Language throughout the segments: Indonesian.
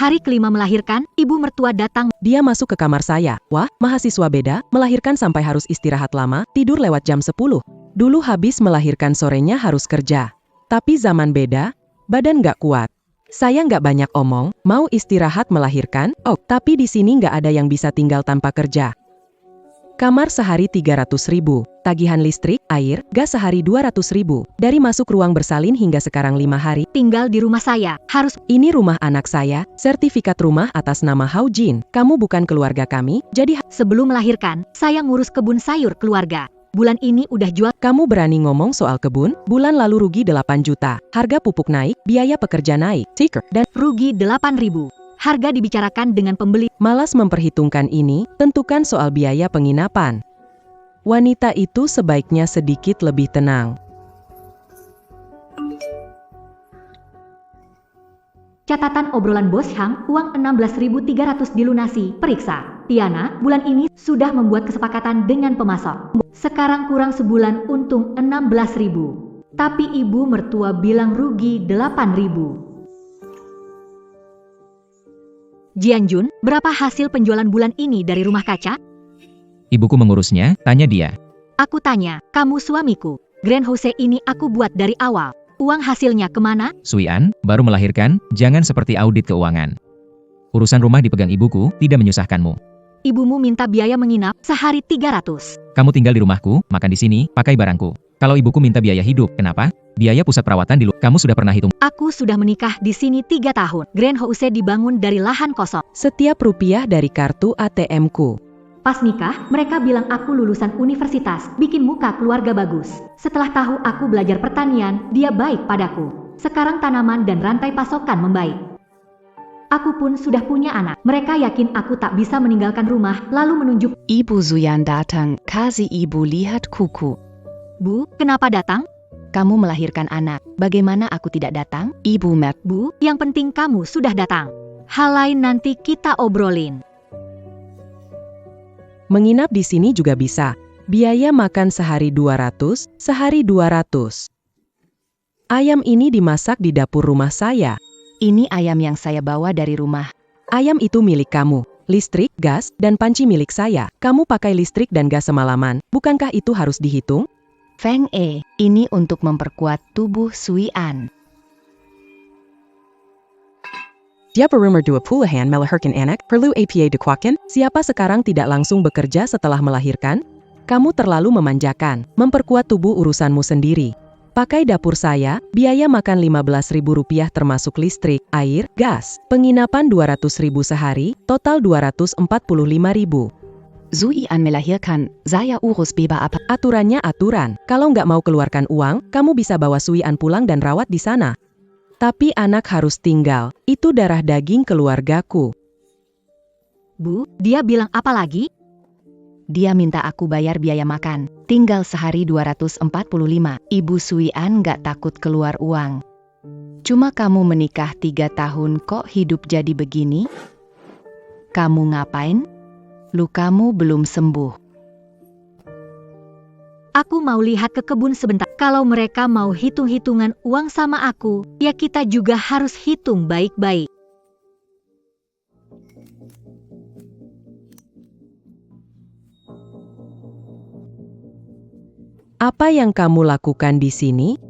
Hari kelima melahirkan, ibu mertua datang. Dia masuk ke kamar saya. Wah, mahasiswa beda, melahirkan sampai harus istirahat lama, tidur lewat jam 10. Dulu habis melahirkan sorenya harus kerja. Tapi zaman beda, badan nggak kuat. Saya nggak banyak omong, mau istirahat melahirkan, tapi di sini nggak ada yang bisa tinggal tanpa kerja. Kamar sehari 300.000, tagihan listrik, air, gas sehari 200.000, dari masuk ruang bersalin hingga sekarang 5 hari. Tinggal di rumah saya, harus. Ini rumah anak saya, sertifikat rumah atas nama Haujin. Kamu bukan keluarga kami, jadi Sebelum melahirkan, saya ngurus kebun sayur keluarga. Bulan ini udah jual. Kamu berani ngomong soal kebun? Bulan lalu rugi 8 juta, harga pupuk naik, biaya pekerja naik, dan Rugi 8.000. Harga dibicarakan dengan pembeli. malas memperhitungkan ini, tentukan soal biaya penginapan. Wanita itu sebaiknya sedikit lebih tenang. Catatan obrolan Bos Hang, uang 16.300 dilunasi. Periksa, Tiana, bulan ini sudah membuat kesepakatan dengan pemasok. Sekarang kurang sebulan untung 16.000. Tapi ibu mertua bilang rugi 8.000. Jianjun, berapa hasil penjualan bulan ini dari rumah kaca? Ibuku mengurusnya, tanya dia. Aku tanya, kamu suamiku. Greenhouse ini aku buat dari awal. Uang hasilnya kemana? Suian, baru melahirkan, jangan seperti audit keuangan. Urusan rumah dipegang ibuku, tidak menyusahkanmu. Ibumu minta biaya menginap sehari 300. Kamu tinggal di rumahku, makan di sini, pakai barangku. Kalau ibuku minta biaya hidup, kenapa? Biaya pusat perawatan di luar, kamu sudah pernah hitung? Aku sudah menikah di sini 3 tahun. Greenhouse dibangun dari lahan kosong. Setiap rupiah dari kartu ATM-ku. Pas nikah, mereka bilang aku lulusan universitas, bikin muka keluarga bagus. Setelah tahu aku belajar pertanian, dia baik padaku. Sekarang tanaman dan rantai pasokan membaik. Aku pun sudah punya anak. Mereka yakin aku tak bisa meninggalkan rumah, lalu menunjuk. Ibu Zuyan datang, kasih ibu lihat kuku. Bu, kenapa datang? Kamu melahirkan anak, bagaimana aku tidak datang? Ibu Matt. Bu, yang penting kamu sudah datang. Hal lain nanti kita obrolin. Menginap di sini juga bisa. Biaya makan sehari 200, sehari 200. Ayam ini dimasak di dapur rumah saya. Ini ayam yang saya bawa dari rumah. Ayam itu milik kamu. Listrik, gas, dan panci milik saya. Kamu pakai listrik dan gas semalaman. Bukankah itu harus dihitung? Feng ini untuk memperkuat tubuh Suian. Siapa rumor 20-an melahirkan anak, perlu APA dikuatkan? Siapa sekarang tidak langsung bekerja setelah melahirkan? Kamu terlalu memanjakan, memperkuat tubuh urusanmu sendiri. Pakai dapur saya, biaya makan Rp15.000 termasuk listrik, air, gas, penginapan Rp200.000 sehari, total Rp245.000. Suian melahirkan, saya urus beba apa? Aturannya aturan, kalau nggak mau keluarkan uang, kamu bisa bawa Suian pulang dan rawat di sana. Tapi anak harus tinggal, itu darah daging keluargaku. Bu, dia bilang apa lagi? Dia minta aku bayar biaya makan, tinggal sehari 245. Ibu Suian nggak takut keluar uang. Cuma kamu menikah 3 tahun kok hidup jadi begini? Kamu ngapain? Lukamu belum sembuh. Aku mau lihat ke kebun sebentar. Kalau mereka mau hitung-hitungan uang sama aku, ya kita juga harus hitung baik-baik. Apa yang kamu lakukan di sini?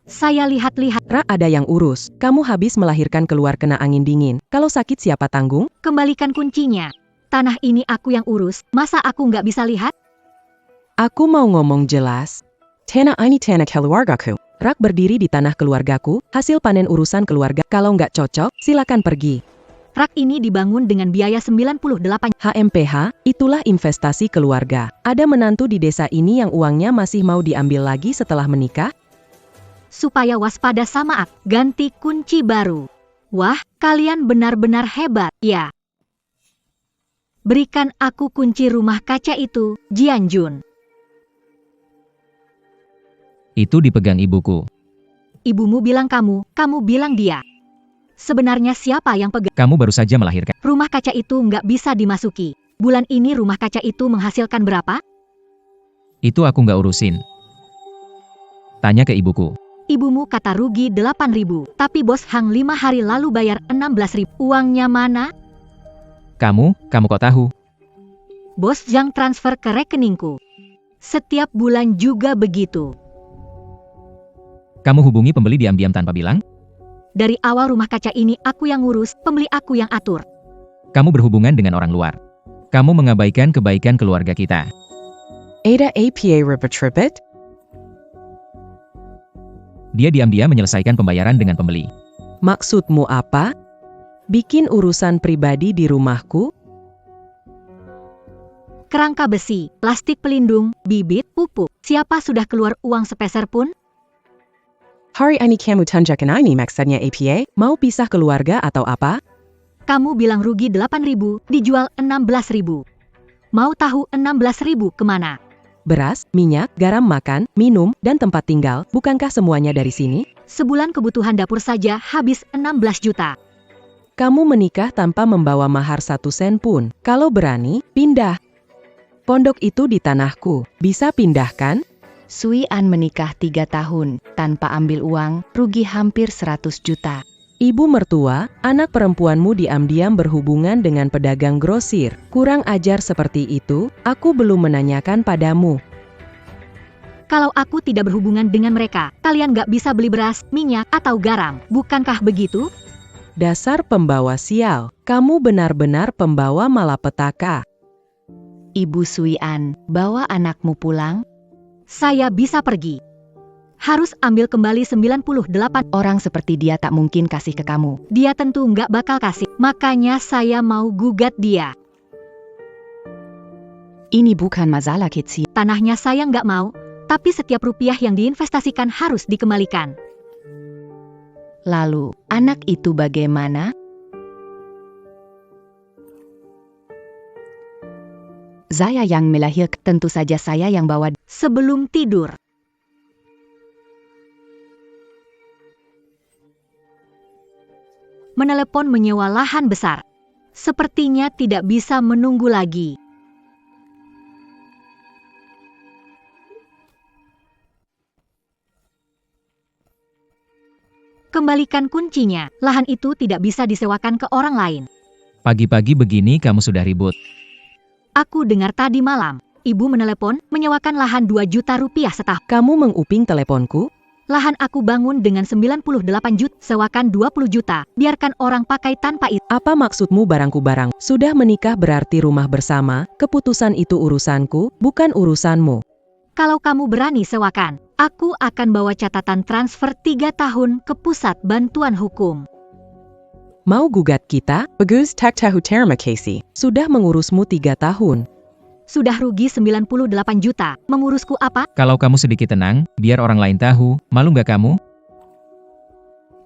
Saya lihat-lihat. Ada yang urus. Kamu habis melahirkan keluar kena angin dingin. Kalau sakit siapa tanggung? Kembalikan kuncinya. Tanah ini aku yang urus, masa aku nggak bisa lihat? Aku mau ngomong jelas. Tanah ini tanah keluargaku. Rak berdiri di tanah keluargaku, hasil panen urusan keluarga. Kalau nggak cocok, silakan pergi. Rak ini dibangun dengan biaya 98. HMPH, itulah investasi keluarga. Ada menantu di desa ini yang uangnya masih mau diambil lagi setelah menikah? Supaya waspada sama aku, ganti kunci baru. Wah, kalian benar-benar hebat, ya. Berikan aku kunci rumah kaca itu, Jianjun. Itu dipegang ibuku. Ibumu bilang kamu bilang dia. Sebenarnya siapa yang pegang? Kamu baru saja melahirkan. Rumah kaca itu nggak bisa dimasuki. Bulan ini rumah kaca itu menghasilkan berapa? Itu aku nggak urusin. Tanya ke ibuku. Ibumu kata rugi 8.000, tapi bos Hang 5 hari lalu bayar 16.000. Uangnya mana? Kamu kok tahu? Bos Zhang transfer ke rekeningku. Setiap bulan juga begitu. Kamu hubungi pembeli diam-diam tanpa bilang? Dari awal rumah kaca ini aku yang ngurus, pembeli aku yang atur. Kamu berhubungan dengan orang luar. Kamu mengabaikan kebaikan keluarga kita. Ada apa ribet-ribet? Dia diam-diam menyelesaikan pembayaran dengan pembeli. Maksudmu apa? Bikin urusan pribadi di rumahku? Kerangka besi, plastik pelindung, bibit, pupuk. Siapa sudah keluar uang sepeser pun? Hari ini kamu tunjukkan ini maksudnya apa? Mau pisah keluarga atau apa? Kamu bilang rugi 8.000, dijual 16.000. Mau tahu 16.000 kemana? Beras, minyak, garam makan, minum, dan tempat tinggal, bukankah semuanya dari sini? Sebulan kebutuhan dapur saja habis 16 juta. Kamu menikah tanpa membawa mahar 1 sen pun. Kalau berani, pindah. Pondok itu di tanahku. Bisa pindahkan? Sui An menikah 3 tahun, tanpa ambil uang, rugi hampir 100 juta. Ibu mertua, anak perempuanmu diam-diam berhubungan dengan pedagang grosir. Kurang ajar seperti itu, aku belum menanyakan padamu. Kalau aku tidak berhubungan dengan mereka, kalian gak bisa beli beras, minyak, atau garam. Bukankah begitu? Dasar pembawa sial, kamu benar-benar pembawa malapetaka. Ibu Sui An, bawa anakmu pulang. Saya bisa pergi. Harus ambil kembali 98. Orang seperti dia tak mungkin kasih ke kamu. Dia tentu nggak bakal kasih. Makanya saya mau gugat dia. Ini bukan masalah kecil. Tanahnya saya nggak mau, tapi setiap rupiah yang diinvestasikan harus dikembalikan. Lalu, anak itu bagaimana? Saya yang melahirkan, tentu saja saya yang bawa. Sebelum tidur. Menelepon menyewa lahan besar. Sepertinya tidak bisa menunggu lagi. Kembalikan kuncinya. Lahan itu tidak bisa disewakan ke orang lain. Pagi-pagi begini kamu sudah ribut. Aku dengar tadi malam, ibu menelepon menyewakan lahan 2 juta rupiah setahun. Kamu menguping teleponku? Lahan aku bangun dengan 98 juta, sewakan 20 juta, biarkan orang pakai tanpa itu. Apa maksudmu barangku-barang? Sudah menikah berarti rumah bersama, keputusan itu urusanku, bukan urusanmu. Kalau kamu berani sewakan, aku akan bawa catatan transfer 3 tahun ke pusat bantuan hukum. Mau gugat kita? Bagus tak tahu terima kasih. Sudah mengurusmu 3 tahun. Sudah rugi 98 juta, mengurusku apa? Kalau kamu sedikit tenang, biar orang lain tahu, malu nggak kamu?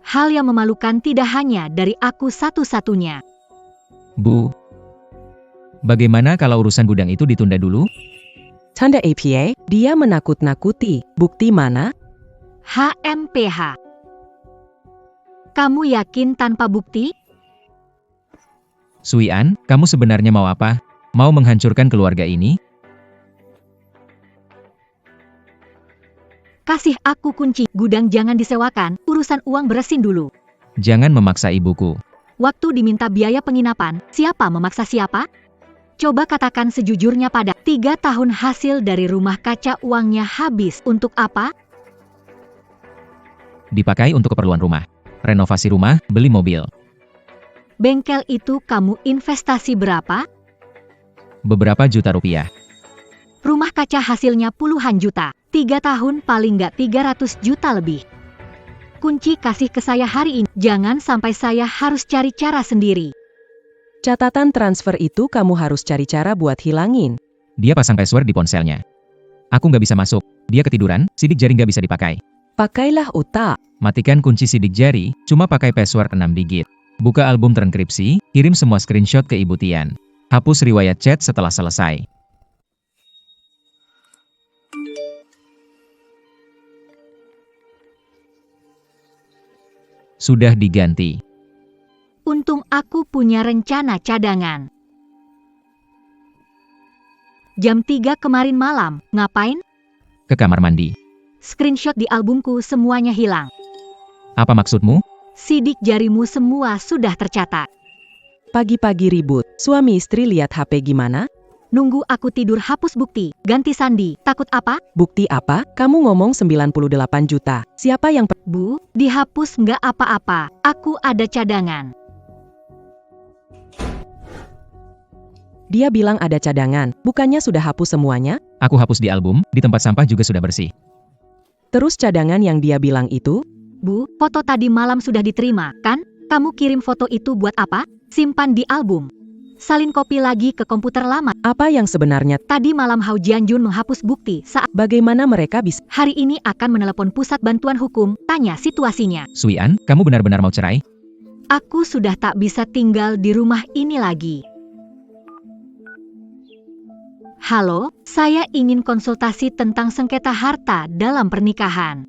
Hal yang memalukan tidak hanya dari aku satu-satunya. Bu. Bagaimana kalau urusan gudang itu ditunda dulu? Tanda APA, dia menakut-nakuti. Bukti mana? HMPH. Kamu yakin tanpa bukti? Sui An, kamu sebenarnya mau apa? Mau menghancurkan keluarga ini? Kasih aku kunci, gudang jangan disewakan, urusan uang beresin dulu. Jangan memaksa ibuku. Waktu diminta biaya penginapan, siapa memaksa siapa? Coba katakan sejujurnya pada 3 tahun hasil dari rumah kaca uangnya habis untuk apa? Dipakai untuk keperluan rumah. Renovasi rumah, beli mobil. Bengkel itu kamu investasi berapa? Beberapa juta rupiah. Rumah kaca hasilnya puluhan juta. 3 tahun paling nggak 300 juta lebih. Kunci kasih ke saya hari ini. Jangan sampai saya harus cari cara sendiri. Catatan transfer itu kamu harus cari cara buat hilangin. Dia pasang password di ponselnya. Aku nggak bisa masuk. Dia ketiduran, sidik jari nggak bisa dipakai. Pakailah otak. Matikan kunci sidik jari, cuma pakai password 6 digit. Buka album terenkripsi, kirim semua screenshot ke Ibu Tian. Hapus riwayat chat setelah selesai. Sudah diganti. Untung aku punya rencana cadangan. Jam 3 kemarin malam, ngapain? Ke kamar mandi. Screenshot di albumku semuanya hilang. Apa maksudmu? Sidik jarimu semua sudah tercatat. Pagi-pagi ribut, suami istri lihat HP gimana? Nunggu aku tidur hapus bukti, ganti sandi, takut apa? Bukti apa? Kamu ngomong 98 juta. Siapa yang Bu, dihapus nggak apa-apa, aku ada cadangan. Dia bilang ada cadangan, bukannya sudah hapus semuanya? Aku hapus di album, di tempat sampah juga sudah bersih. Terus cadangan yang dia bilang itu? Bu, foto tadi malam sudah diterima, kan? Kamu kirim foto itu buat apa? Simpan di album. Salin kopi lagi ke komputer lama. Apa yang sebenarnya? Tadi malam Hao Jianjun menghapus bukti saat Bagaimana mereka bisa? hari ini akan menelepon pusat bantuan hukum, tanya situasinya. Sui An, kamu benar-benar mau cerai? Aku sudah tak bisa tinggal di rumah ini lagi. Halo, saya ingin konsultasi tentang sengketa harta dalam pernikahan.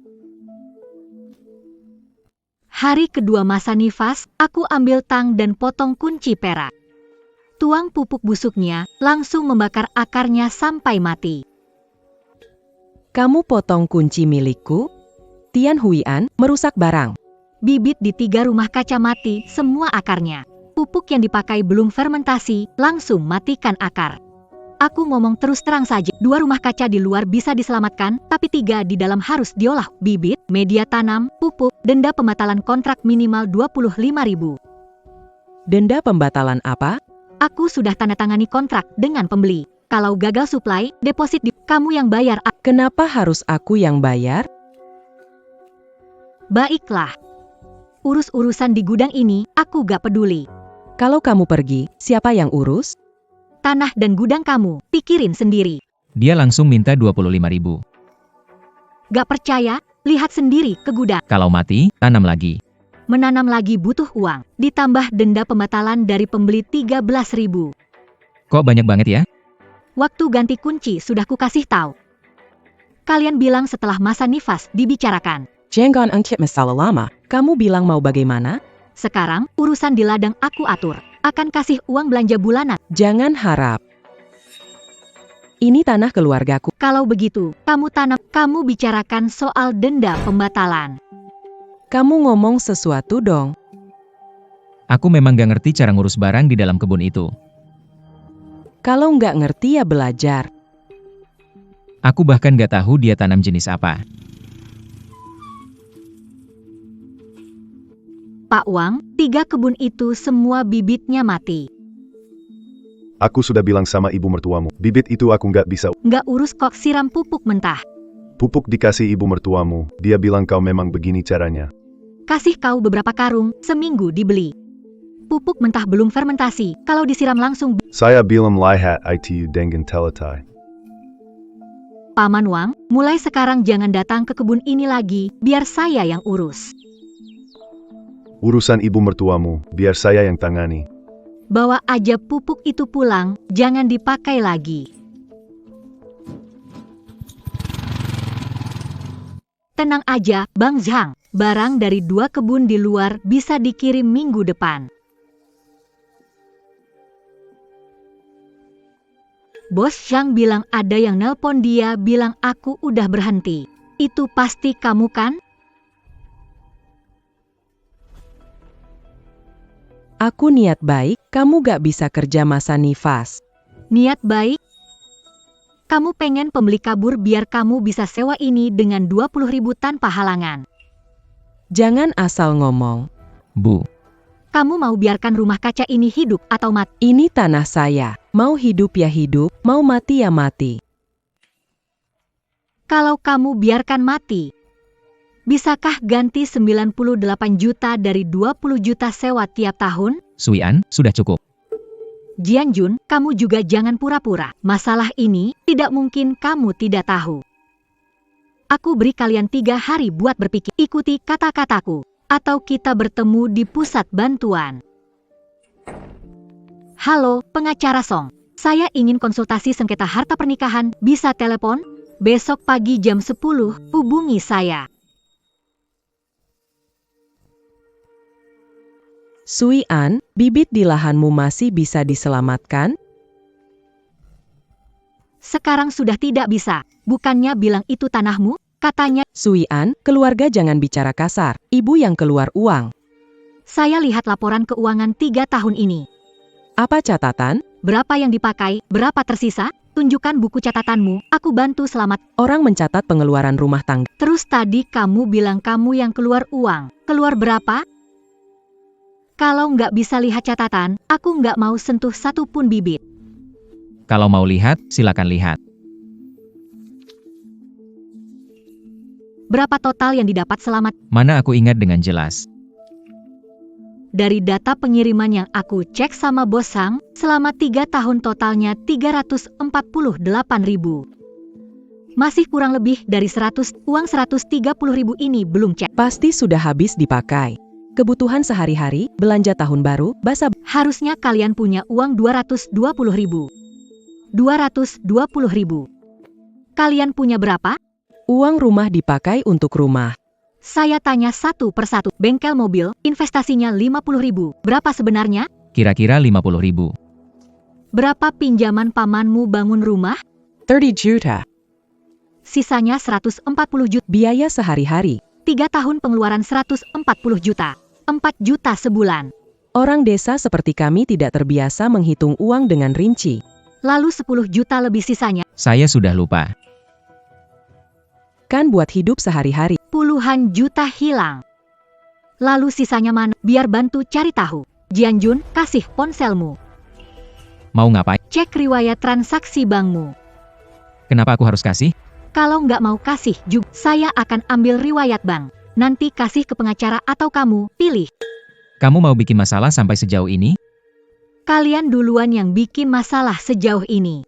Hari kedua masa nifas, aku ambil tang dan potong kunci perak. Tuang pupuk busuknya, langsung membakar akarnya sampai mati. Kamu potong kunci milikku? Tian Huian, merusak barang. Bibit di 3 rumah kaca mati, semua akarnya. Pupuk yang dipakai belum fermentasi, langsung matikan akar. Aku ngomong terus terang saja, 2 rumah kaca di luar bisa diselamatkan, tapi 3 di dalam harus diolah. Bibit, media tanam, pupuk, denda pembatalan kontrak minimal 25.000. Denda pembatalan apa? Aku sudah tanda tangani kontrak dengan pembeli. Kalau gagal suplai, deposit di kamu yang bayar. Kenapa harus aku yang bayar? Baiklah. Urus-urusan di gudang ini, aku gak peduli. Kalau kamu pergi, siapa yang urus? Tanah dan gudang kamu, pikirin sendiri. Dia langsung minta 25.000. Gak percaya? Lihat sendiri ke gudang. Kalau mati, tanam lagi. Menanam lagi butuh uang, ditambah denda pembatalan dari pembeli 13.000. Kok banyak banget ya? Waktu ganti kunci sudah kukasih tahu. Kalian bilang setelah masa nifas dibicarakan. Jangan angkit masalah lama. Kamu bilang mau bagaimana? Sekarang, urusan di ladang aku atur. Akan kasih uang belanja bulanan. Jangan harap. Ini tanah keluargaku. Kalau begitu, kamu tanam, kamu bicarakan soal denda pembatalan. Kamu ngomong sesuatu dong. Aku memang gak ngerti cara ngurus barang di dalam kebun itu. Kalau nggak ngerti ya belajar. Aku bahkan gak tahu dia tanam jenis apa. Pak Wang, 3 kebun itu semua bibitnya mati. Aku sudah bilang sama ibu mertuamu, bibit itu aku nggak bisa. Nggak urus kok siram pupuk mentah. Pupuk dikasih ibu mertuamu, dia bilang kau memang begini caranya. Kasih kau beberapa karung, seminggu dibeli. Pupuk mentah belum fermentasi, kalau disiram langsung. Saya bilang lihat itu dengan teletai. Paman Wang, mulai sekarang jangan datang ke kebun ini lagi, biar saya yang urus. Urusan ibu mertuamu, biar saya yang tangani. Bawa aja pupuk itu pulang, jangan dipakai lagi. Tenang aja, Bang Zhang. Barang dari 2 kebun di luar bisa dikirim minggu depan. Bos Zhang bilang ada yang nelpon dia bilang aku udah berhenti. Itu pasti kamu kan? Aku niat baik, kamu gak bisa kerja masa nifas. Niat baik? Kamu pengen pembeli kabur biar kamu bisa sewa ini dengan 20.000 tanpa halangan. Jangan asal ngomong. Bu, Kamu mau biarkan rumah kaca ini hidup atau mati? Ini tanah saya. Mau hidup ya hidup, mau mati ya mati. Kalau kamu biarkan mati, bisakah ganti 98 juta dari 20 juta sewa tiap tahun? Sui An, sudah cukup. Jianjun, kamu juga jangan pura-pura. Masalah ini tidak mungkin kamu tidak tahu. Aku beri kalian 3 hari buat berpikir. Ikuti kata-kataku. Atau kita bertemu di pusat bantuan. Halo, pengacara Song. Saya ingin konsultasi sengketa harta pernikahan. Bisa telepon? Besok pagi jam 10, hubungi saya. Sui An, bibit di lahanmu masih bisa diselamatkan? Sekarang sudah tidak bisa. Bukannya bilang itu tanahmu? Katanya, Sui An, keluarga jangan bicara kasar. Ibu yang keluar uang. saya lihat laporan keuangan 3 tahun ini. Apa catatan? Berapa yang dipakai, berapa tersisa? Tunjukkan buku catatanmu, aku bantu selamat. Orang mencatat pengeluaran rumah tangga. Terus tadi kamu bilang kamu yang keluar uang. Keluar berapa? Kalau nggak bisa lihat catatan, aku nggak mau sentuh satu pun bibit. Kalau mau lihat, silakan lihat. Berapa total yang didapat selama Mana aku ingat dengan jelas. dari data pengiriman yang aku cek sama bos Sang, selama 3 tahun totalnya 348.000. Masih kurang lebih dari 100, uang 130.000 ini belum cek. Pasti sudah habis dipakai. Kebutuhan sehari-hari, belanja tahun baru, basa. Harusnya kalian punya uang 220.000. 220.000. Kalian punya berapa? Uang rumah dipakai untuk rumah. Saya tanya satu persatu. Bengkel mobil, investasinya 50.000. Berapa sebenarnya? Kira-kira 50.000. Berapa pinjaman pamanmu bangun rumah? 30 juta. Sisanya 140 juta. Biaya sehari-hari. 3 tahun pengeluaran 140 juta. 4 juta sebulan. Orang desa seperti kami tidak terbiasa menghitung uang dengan rinci. Lalu 10 juta lebih sisanya. Saya sudah lupa. Kan buat hidup sehari-hari. Puluhan juta hilang. Lalu sisanya mana? Biar bantu cari tahu. Jianjun, kasih ponselmu. Mau ngapain? Cek riwayat transaksi bankmu. Kenapa aku harus kasih? Kalau nggak mau kasih juga, saya akan ambil riwayat bank. Nanti kasih ke pengacara atau kamu, pilih. Kamu mau bikin masalah sampai sejauh ini? Kalian duluan yang bikin masalah sejauh ini.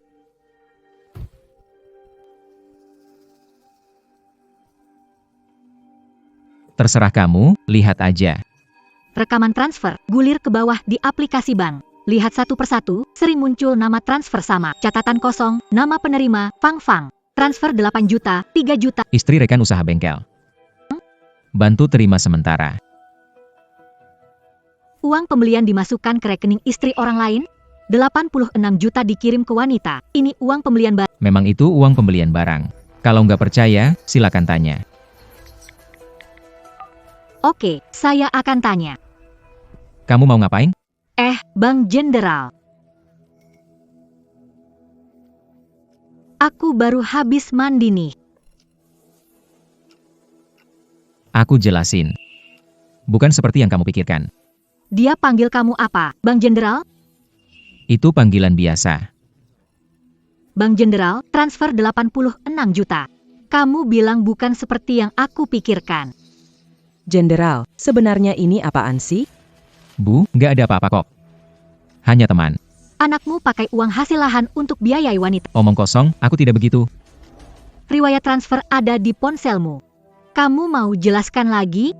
Terserah kamu, lihat aja. Rekaman transfer, gulir ke bawah di aplikasi bank. Lihat satu persatu, sering muncul nama transfer sama. Catatan kosong, nama penerima, Fang Fang. Transfer 8 juta, 3 juta. Istri rekan usaha bengkel. Bantu terima sementara. Uang pembelian dimasukkan ke rekening istri orang lain. 86 juta dikirim ke wanita. Ini uang pembelian barang. Memang itu uang pembelian barang. Kalau nggak percaya, silakan tanya. Oke, saya akan tanya. Kamu mau ngapain? Bang Jenderal. Aku baru habis mandi nih. Aku jelasin. Bukan seperti yang kamu pikirkan. Dia panggil kamu apa, Bang Jenderal? Itu panggilan biasa. Bang Jenderal, transfer 86 juta. Kamu bilang bukan seperti yang aku pikirkan. Jenderal, sebenarnya ini apaan sih? Bu, nggak ada apa-apa kok. Hanya teman. Anakmu pakai uang hasil lahan untuk biayai wanita. Omong kosong, aku tidak begitu. Riwayat transfer ada di ponselmu. Kamu mau jelaskan lagi?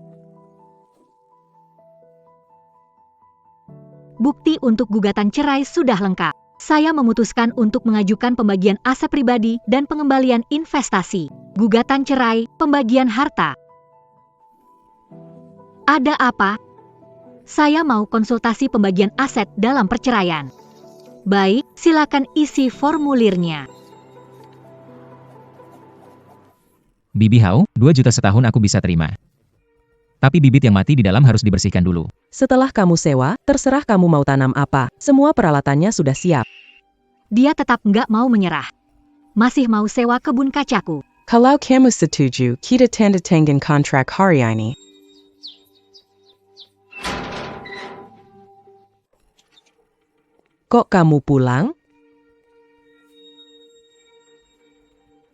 Bukti untuk gugatan cerai sudah lengkap. Saya memutuskan untuk mengajukan pembagian aset pribadi dan pengembalian investasi. Gugatan cerai, pembagian harta. Ada apa? Saya mau konsultasi pembagian aset dalam perceraian. Baik, silakan isi formulirnya. Bibi Hao, 2 juta setahun aku bisa terima. Tapi bibit yang mati di dalam harus dibersihkan dulu. Setelah kamu sewa, terserah kamu mau tanam apa. Semua peralatannya sudah siap. Dia tetap nggak mau menyerah. Masih mau sewa kebun kacaku. Kalau kamu setuju, kita tanda tangan kontrak hari ini. Kok kamu pulang?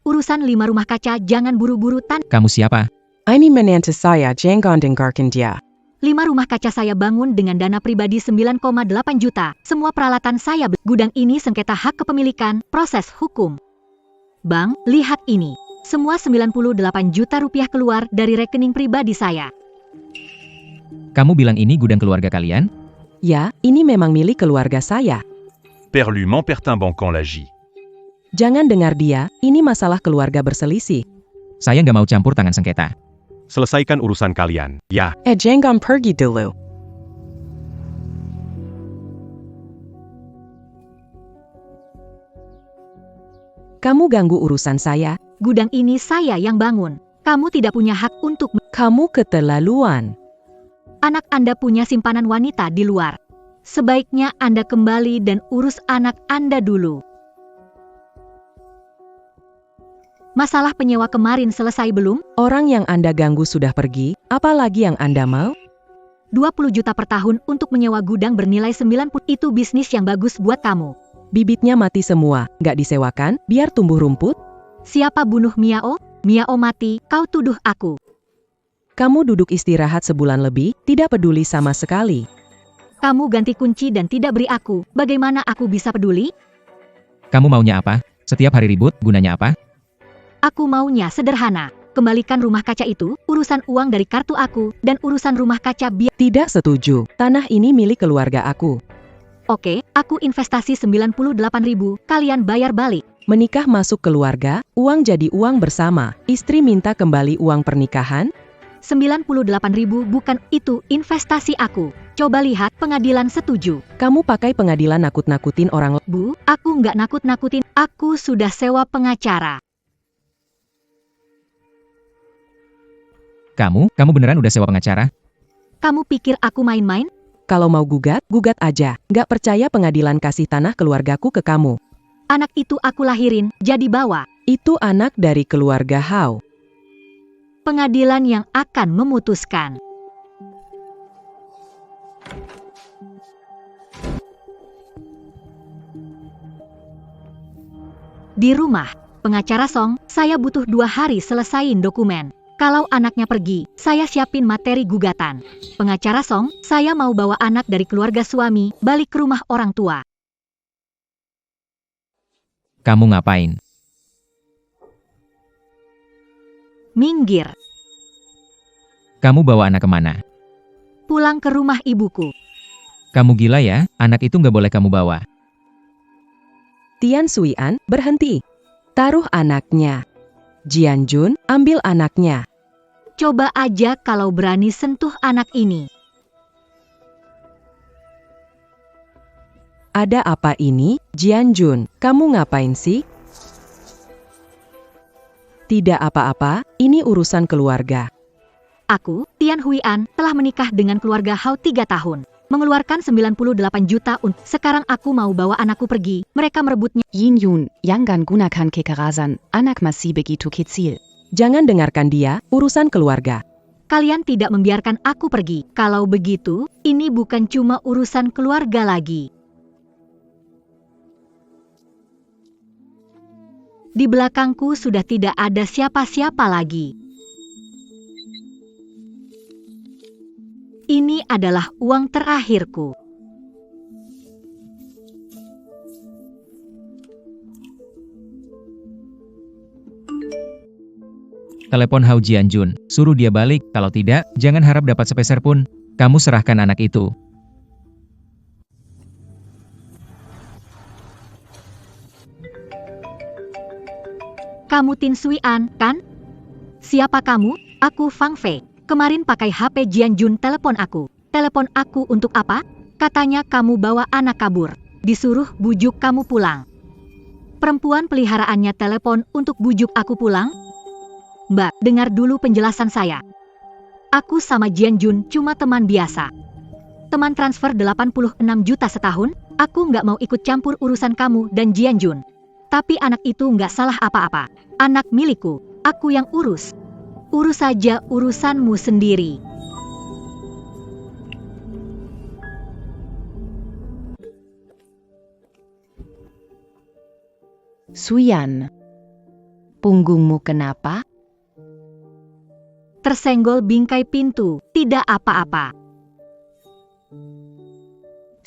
Urusan 5 rumah kaca jangan buru-buru Kamu siapa? Ini menantu saya, jangan dengarkan dia. 5 rumah kaca saya bangun dengan dana pribadi 9,8 juta. Semua peralatan saya gudang ini sengketa hak kepemilikan, proses hukum. Bang, lihat ini. Semua 98 juta rupiah keluar dari rekening pribadi saya. Kamu bilang ini gudang keluarga kalian? Ya, ini memang milik keluarga saya. Perlu m'empertin l'agit. Jangan dengar dia, ini masalah keluarga berselisih. Saya nggak mau campur tangan sengketa. Selesaikan urusan kalian, ya. Jangan pergi dulu. Kamu ganggu urusan saya. Gudang ini saya yang bangun. Kamu tidak punya hak untuk Kamu keterlaluan. anak Anda punya simpanan wanita di luar. Sebaiknya Anda kembali dan urus anak Anda dulu. Masalah penyewa kemarin selesai belum? Orang yang Anda ganggu sudah pergi, apalagi yang Anda mau? 20 juta per tahun untuk menyewa gudang bernilai 90. Itu bisnis yang bagus buat kamu. Bibitnya mati semua, nggak disewakan, biar tumbuh rumput? Siapa bunuh Miao? Miao mati, kau tuduh aku. Kamu duduk istirahat sebulan lebih, tidak peduli sama sekali. Kamu ganti kunci dan tidak beri aku. Bagaimana aku bisa peduli? Kamu maunya apa? Setiap hari ribut, gunanya apa? Aku maunya sederhana. Kembalikan rumah kaca itu, urusan uang dari kartu aku, dan urusan rumah kaca biar... Tidak setuju, tanah ini milik keluarga aku. Oke, aku investasi 98.000, kalian bayar balik. Menikah masuk keluarga, uang jadi uang bersama. Istri minta kembali uang pernikahan? 98.000 bukan itu investasi aku. Coba lihat, pengadilan setuju. Kamu pakai pengadilan nakut-nakutin orang. Bu, aku nggak nakut-nakutin, aku sudah sewa pengacara. Kamu beneran udah sewa pengacara? Kamu pikir aku main-main? Kalau mau gugat, gugat aja. Nggak percaya pengadilan kasih tanah keluargaku ke kamu. Anak itu aku lahirin, jadi bawa. Itu anak dari keluarga Hao. Pengadilan yang akan memutuskan. Di rumah, pengacara Song, saya butuh 2 hari selesaiin dokumen. Kalau anaknya pergi, saya siapin materi gugatan. Pengacara Song, saya mau bawa anak dari keluarga suami, balik ke rumah orang tua. Kamu ngapain? Minggir, Kamu bawa anak kemana? pulang ke rumah ibuku. Kamu gila ya, anak itu nggak boleh kamu bawa. Tian Suian, berhenti. Taruh anaknya. Jian Jun, ambil anaknya. Coba aja kalau berani sentuh anak ini. Ada apa ini, Jian Jun? Kamu ngapain sih? Tidak apa-apa, ini urusan keluarga. Aku, Tian Huian, telah menikah dengan keluarga Hao 3 tahun. Mengeluarkan 98 juta untuk... Sekarang aku mau bawa anakku pergi. Mereka merebutnya. Yin Yun, jangan gunakan kekerasan, anak masih begitu kecil. Jangan dengarkan dia, urusan keluarga. Kalian tidak membiarkan aku pergi. Kalau begitu, ini bukan cuma urusan keluarga lagi. Di belakangku sudah tidak ada siapa-siapa lagi. Ini adalah uang terakhirku. Telepon Hao Jianjun, suruh dia balik, kalau tidak, jangan harap dapat sepeser pun. Kamu serahkan anak itu. Kamu Tin Suian, kan? Siapa kamu? Aku Fang Fei. Kemarin pakai HP Jian Jun telepon aku. Telepon aku untuk apa? Katanya kamu bawa anak kabur. Disuruh bujuk kamu pulang. Perempuan peliharaannya telepon untuk bujuk aku pulang? Mbak, dengar dulu penjelasan saya. Aku sama Jian Jun cuma teman biasa. Teman transfer 86 juta setahun, aku nggak mau ikut campur urusan kamu dan Jian Jun. Tapi anak itu nggak salah apa-apa. Anak milikku, aku yang urus. Urus saja urusanmu sendiri. Suyan, punggungmu kenapa? Tersenggol bingkai pintu, tidak apa-apa.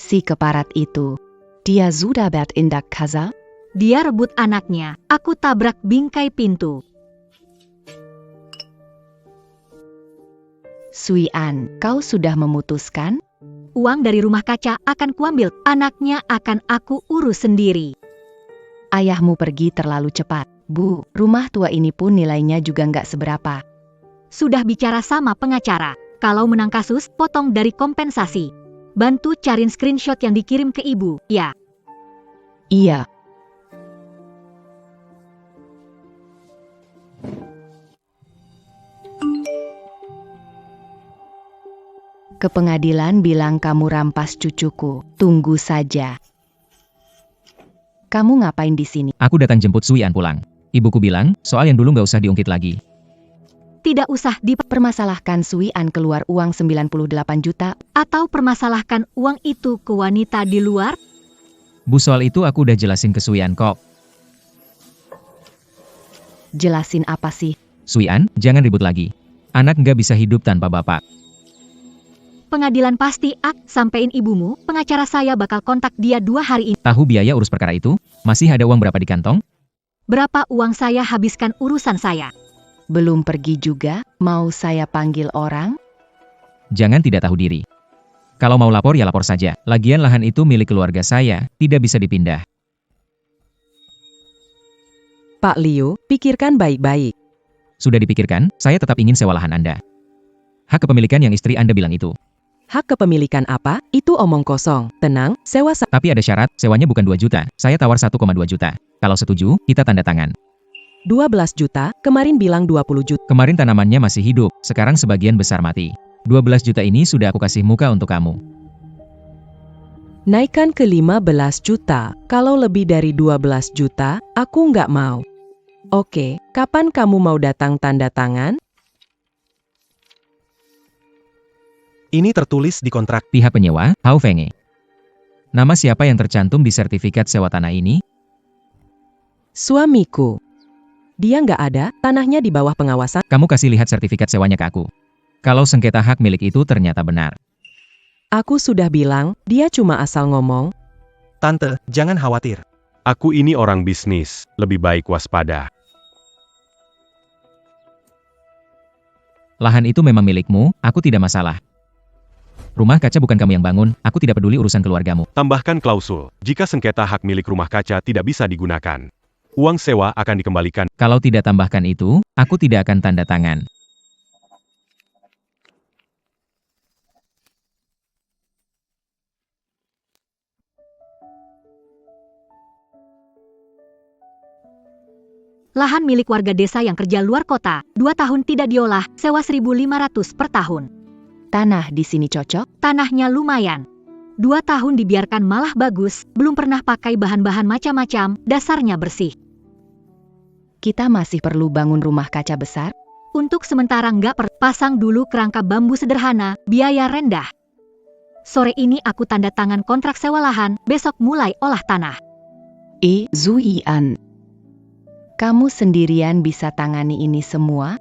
Si keparat itu, dia sudah berindak kasar? Dia rebut anaknya, aku tabrak bingkai pintu. Suyan, kau sudah memutuskan? Uang dari rumah kaca akan kuambil, anaknya akan aku urus sendiri. Ayahmu pergi terlalu cepat. Bu, rumah tua ini pun nilainya juga nggak seberapa. Sudah bicara sama pengacara, kalau menang kasus, potong dari kompensasi. Bantu cariin screenshot yang dikirim ke ibu, ya. Iya. Ke pengadilan bilang kamu rampas cucuku. Tunggu saja. Kamu ngapain di sini? Aku datang jemput Sui An pulang. Ibuku bilang, soal yang dulu nggak usah diungkit lagi. Tidak usah Permasalahkan Sui An keluar uang 98 juta. atau permasalahkan uang itu ke wanita di luar. Bu, soal itu aku udah jelasin ke Sui An kok. Jelasin apa sih? Sui An, jangan ribut lagi. Anak nggak bisa hidup tanpa bapak. Pengadilan pasti sampein ibumu, pengacara saya bakal kontak dia 2 hari ini. Tahu biaya urus perkara itu? Masih ada uang berapa di kantong? Berapa uang saya habiskan urusan saya? Belum pergi juga? Mau saya panggil orang? Jangan tidak tahu diri. Kalau mau lapor ya lapor saja. Lagian lahan itu milik keluarga saya, tidak bisa dipindah. Pak Liu, pikirkan baik-baik. Sudah dipikirkan, saya tetap ingin sewa lahan Anda. Hak kepemilikan yang istri Anda bilang itu. Hak kepemilikan apa? Itu omong kosong. Tenang, sewa Tapi ada syarat, sewanya bukan 2 juta. Saya tawar 1,2 juta. Kalau setuju, kita tanda tangan. 12 juta, kemarin bilang 20 juta. Kemarin tanamannya masih hidup, sekarang sebagian besar mati. 12 juta ini sudah aku kasih muka untuk kamu. Naikkan ke 15 juta. Kalau lebih dari 12 juta, aku nggak mau. Oke, kapan kamu mau datang tanda tangan? Ini tertulis di kontrak. Pihak penyewa, Hao Fenge. Nama siapa yang tercantum di sertifikat sewa tanah ini? Suamiku. Dia nggak ada, tanahnya di bawah pengawasan. Kamu kasih lihat sertifikat sewanya ke aku. Kalau sengketa hak milik itu ternyata benar. Aku sudah bilang, dia cuma asal ngomong. Tante, jangan khawatir. Aku ini orang bisnis, lebih baik waspada. Lahan itu memang milikmu, aku tidak masalah. Rumah kaca bukan kamu yang bangun, aku tidak peduli urusan keluargamu. Tambahkan klausul, jika sengketa hak milik rumah kaca tidak bisa digunakan, uang sewa akan dikembalikan. Kalau tidak tambahkan itu, aku tidak akan tanda tangan. Lahan milik warga desa yang kerja luar kota, 2 tahun tidak diolah, sewa 1.500 per tahun. Tanah di sini cocok? Tanahnya lumayan. 2 tahun dibiarkan malah bagus, belum pernah pakai bahan-bahan macam-macam, dasarnya bersih. Kita masih perlu bangun rumah kaca besar? Untuk sementara nggak pasang dulu kerangka bambu sederhana, biaya rendah. Sore ini aku tanda tangan kontrak sewa lahan, besok mulai olah tanah. Sui An. Kamu sendirian bisa tangani ini semua?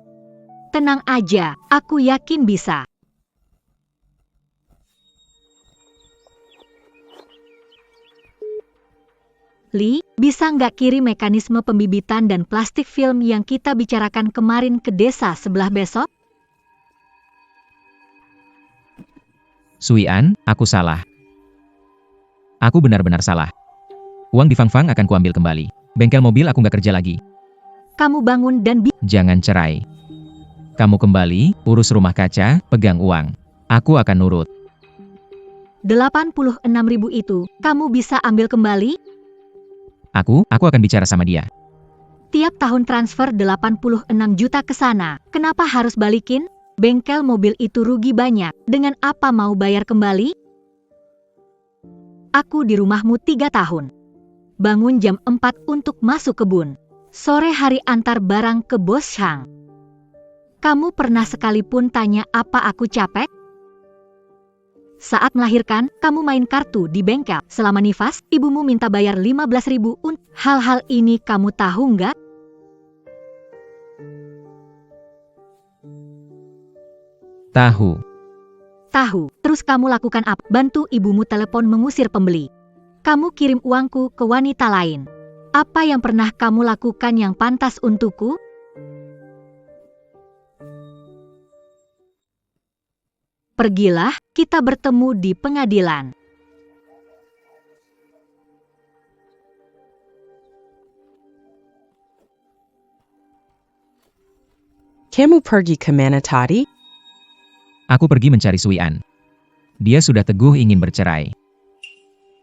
Tenang aja, aku yakin bisa. Li, bisa nggak kirim mekanisme pembibitan dan plastik film yang kita bicarakan kemarin ke desa sebelah besok? Sui An, aku salah. Aku benar-benar salah. Uang di Fang-Fang akan kuambil kembali. Bengkel mobil aku nggak kerja lagi. Kamu bangun dan Jangan cerai. Kamu kembali, urus rumah kaca, pegang uang. Aku akan nurut. 86.000 itu, kamu bisa ambil kembali? Aku akan bicara sama dia. Tiap tahun transfer 86 juta ke sana, kenapa harus balikin? Bengkel mobil itu rugi banyak, dengan apa mau bayar kembali? Aku di rumahmu 3 tahun. Bangun jam 4 untuk masuk kebun. Sore hari antar barang ke bos Shang. Kamu pernah sekalipun tanya apa aku capek? Saat melahirkan, kamu main kartu di bengkel. Selama nifas, ibumu minta bayar 15.000 untuk hal-hal ini kamu tahu nggak? Tahu. Tahu, terus kamu lakukan apa? Bantu ibumu telepon mengusir pembeli. Kamu kirim uangku ke wanita lain. Apa yang pernah kamu lakukan yang pantas untukku? Pergilah, kita bertemu di pengadilan. Kamu pergi kemana tadi? Aku pergi mencari Sui An. Dia sudah teguh ingin bercerai.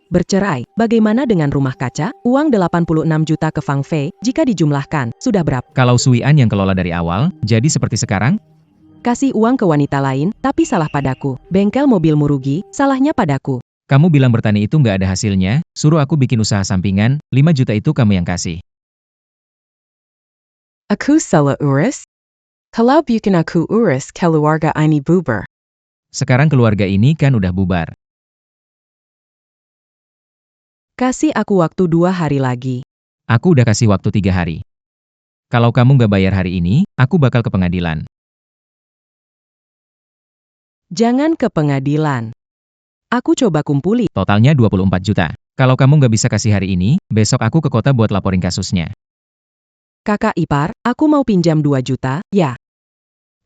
Bercerai, bagaimana dengan rumah kaca? Uang 86 juta ke Fang Fei, jika dijumlahkan, sudah berapa? Kalau Sui An yang kelola dari awal, jadi seperti sekarang? Kasih uang ke wanita lain, tapi salah padaku. Bengkel mobilmu rugi, salahnya padaku. Kamu bilang bertani itu nggak ada hasilnya, suruh aku bikin usaha sampingan, 5 juta itu kamu yang kasih. Aku salah urus? Kalau bukan aku urus keluarga ini bubar. Sekarang keluarga ini kan udah bubar. Kasih aku waktu 2 hari lagi. Aku udah kasih waktu 3 hari. Kalau kamu nggak bayar hari ini, aku bakal ke pengadilan. Jangan ke pengadilan. Aku coba kumpuli. Totalnya 24 juta. Kalau kamu nggak bisa kasih hari ini, besok aku ke kota buat laporin kasusnya. Kakak ipar, aku mau pinjam 2 juta, ya.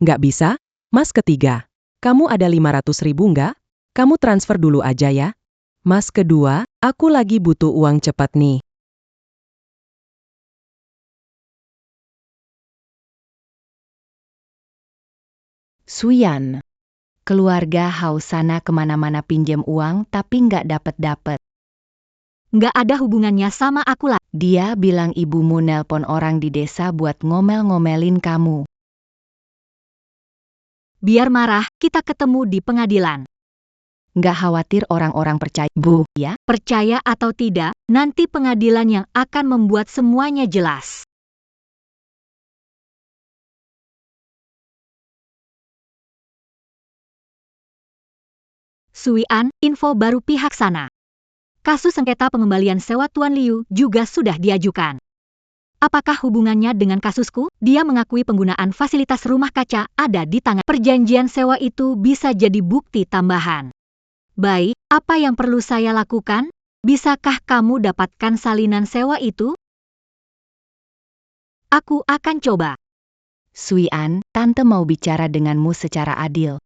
Nggak bisa? Mas ketiga. Kamu ada 500.000 nggak? Kamu transfer dulu aja ya. Mas kedua, aku lagi butuh uang cepat nih. Suyan. Keluarga Hausana kemana-mana pinjam uang tapi nggak dapet-dapet. Nggak ada hubungannya sama aku lah. Dia bilang ibumu nelpon orang di desa buat ngomel-ngomelin kamu. Biar marah, kita ketemu di pengadilan. Nggak khawatir orang-orang percaya, Bu, ya? Percaya atau tidak, nanti pengadilan yang akan membuat semuanya jelas. Suyan, info baru pihak sana. Kasus sengketa pengembalian sewa Tuan Liu juga sudah diajukan. Apakah hubungannya dengan kasusku? Dia mengakui penggunaan fasilitas rumah kaca ada di tangan. Perjanjian sewa itu bisa jadi bukti tambahan. Baik, apa yang perlu saya lakukan? Bisakah kamu dapatkan salinan sewa itu? Aku akan coba. Suyan, tante mau bicara denganmu secara adil.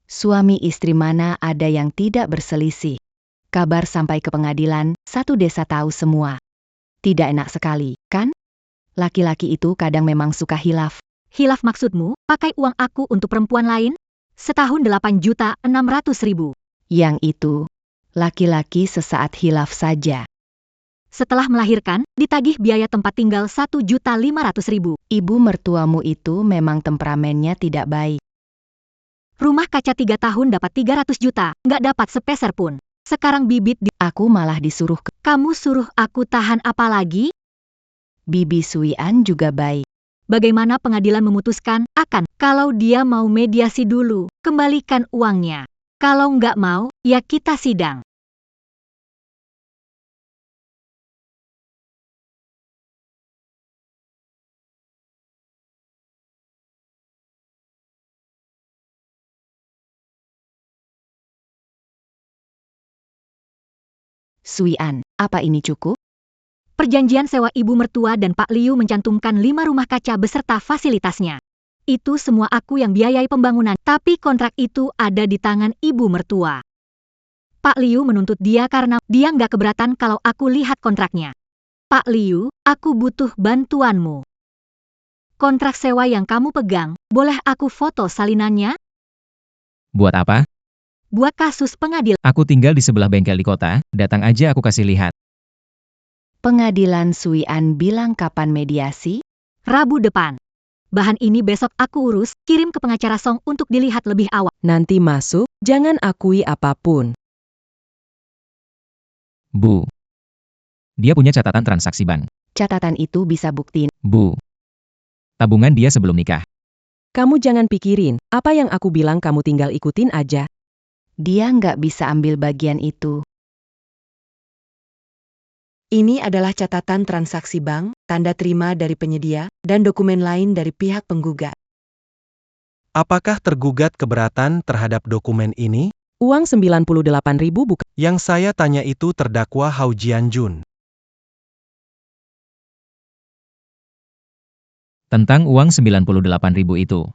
Suami istri mana ada yang tidak berselisih? Kabar sampai ke pengadilan, satu desa tahu semua. Tidak enak sekali, kan? Laki-laki itu kadang memang suka hilaf. Hilaf maksudmu, pakai uang aku untuk perempuan lain? Setahun 8.600.000. Yang itu, laki-laki sesaat hilaf saja. Setelah melahirkan, ditagih biaya tempat tinggal 1.500.000. Ibu mertuamu itu memang temperamennya tidak baik. Rumah kaca 3 tahun dapat 300 juta, nggak dapat sepeser pun. Sekarang bibit Aku malah disuruh ke... Kamu suruh aku tahan apa lagi? Bibi Suyan juga baik. Bagaimana pengadilan memutuskan? Kalau dia mau mediasi dulu, kembalikan uangnya. Kalau nggak mau, ya kita sidang. Suyan, apa ini cukup? Perjanjian sewa ibu mertua dan Pak Liu mencantumkan 5 rumah kaca beserta fasilitasnya. Itu semua aku yang biayai pembangunan, tapi kontrak itu ada di tangan ibu mertua. Pak Liu menuntut dia karena dia nggak keberatan kalau aku lihat kontraknya. Pak Liu, aku butuh bantuanmu. Kontrak sewa yang kamu pegang, boleh aku foto salinannya? Buat apa? Buat kasus pengadilan. Aku tinggal di sebelah bengkel di kota, datang aja aku kasih lihat. Pengadilan Suyan bilang kapan mediasi? Rabu depan. Bahan ini besok aku urus, kirim ke pengacara Song untuk dilihat lebih awal. Nanti masuk, jangan akui apapun. Bu. Dia punya catatan transaksi bank. Catatan itu bisa buktiin. Bu. Tabungan dia sebelum nikah. Kamu jangan pikirin, apa yang aku bilang kamu tinggal ikutin aja. Dia nggak bisa ambil bagian itu. Ini adalah catatan transaksi bank, tanda terima dari penyedia, dan dokumen lain dari pihak penggugat. Apakah tergugat keberatan terhadap dokumen ini? Uang 98.000 bukan. Yang saya tanya itu terdakwa Hao Jianjun. Tentang uang 98.000 itu.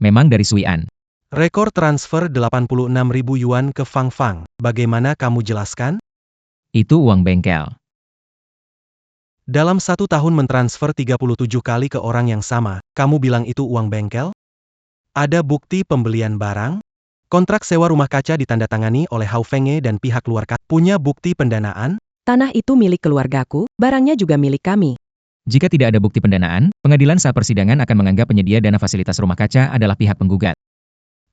Memang dari Suyan. Rekor transfer 86.000 yuan ke Fang Fang. Bagaimana kamu jelaskan? Itu uang bengkel. Dalam 1 tahun mentransfer 37 kali ke orang yang sama, kamu bilang itu uang bengkel? Ada bukti pembelian barang? Kontrak sewa rumah kaca ditandatangani oleh Hao Fenge dan pihak luar kata. Punya bukti pendanaan? Tanah itu milik keluargaku, barangnya juga milik kami. Jika tidak ada bukti pendanaan, pengadilan saat persidangan akan menganggap penyedia dana fasilitas rumah kaca adalah pihak penggugat.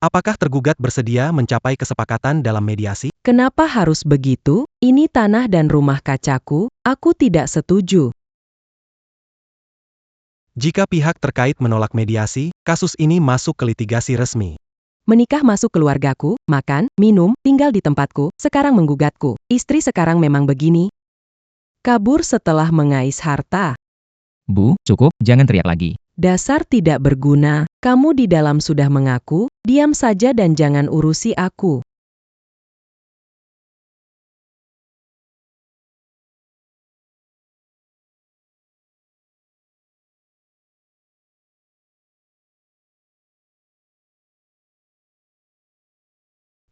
Apakah tergugat bersedia mencapai kesepakatan dalam mediasi? Kenapa harus begitu? Ini tanah dan rumah kacaku, aku tidak setuju. Jika pihak terkait menolak mediasi, kasus ini masuk ke litigasi resmi. Menikah masuk keluargaku, makan, minum, tinggal di tempatku, sekarang menggugatku. Istri sekarang memang begini. Kabur setelah mengais harta. Bu, cukup, jangan teriak lagi. Dasar tidak berguna, kamu di dalam sudah mengaku, diam saja dan jangan urusi aku.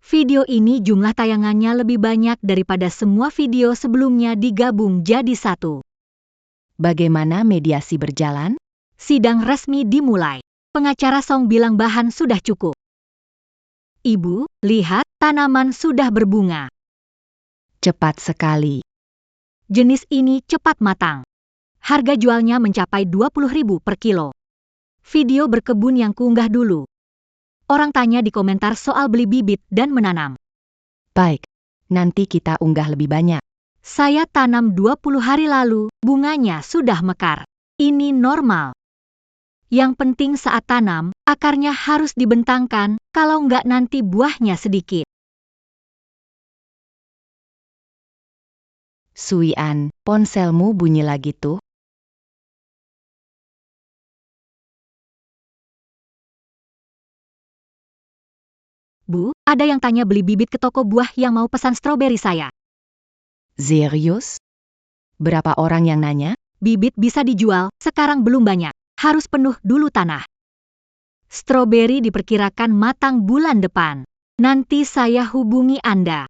Video ini jumlah tayangannya lebih banyak daripada semua video sebelumnya digabung jadi satu. Bagaimana mediasi berjalan? Sidang resmi dimulai. Pengacara Song bilang bahan sudah cukup. Ibu, lihat, tanaman sudah berbunga. Cepat sekali. Jenis ini cepat matang. Harga jualnya mencapai 20.000 per kilo. Video berkebun yang kuunggah dulu. Orang tanya di komentar soal beli bibit dan menanam. Baik, nanti kita unggah lebih banyak. Saya tanam 20 hari lalu, bunganya sudah mekar. Ini normal. Yang penting saat tanam, akarnya harus dibentangkan, kalau nggak nanti buahnya sedikit. Suian, ponselmu bunyi lagi tuh. Bu, ada yang tanya beli bibit ke toko buah yang mau pesan stroberi saya. Serius? Berapa orang yang nanya? Bibit bisa dijual, sekarang belum banyak. Harus penuh dulu tanah. Stroberi diperkirakan matang bulan depan. Nanti saya hubungi Anda.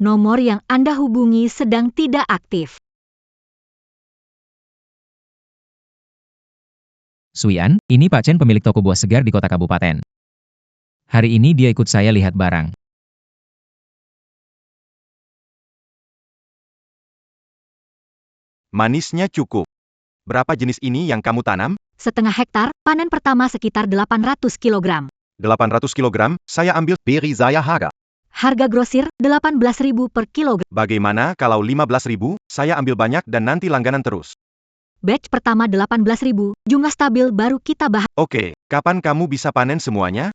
Nomor yang Anda hubungi sedang tidak aktif. Suian, ini Pak Chen pemilik toko buah segar di kota kabupaten. Hari ini dia ikut saya lihat barang. Manisnya cukup. Berapa jenis ini yang kamu tanam? Setengah hektar, panen pertama sekitar 800 kg. 800 kg, saya ambil beri saya harga. Harga grosir 18.000 per kilogram. Bagaimana kalau 15.000, saya ambil banyak dan nanti langganan terus. Batch pertama 18.000, jumlah stabil baru kita bahas. Oke, kapan kamu bisa panen semuanya?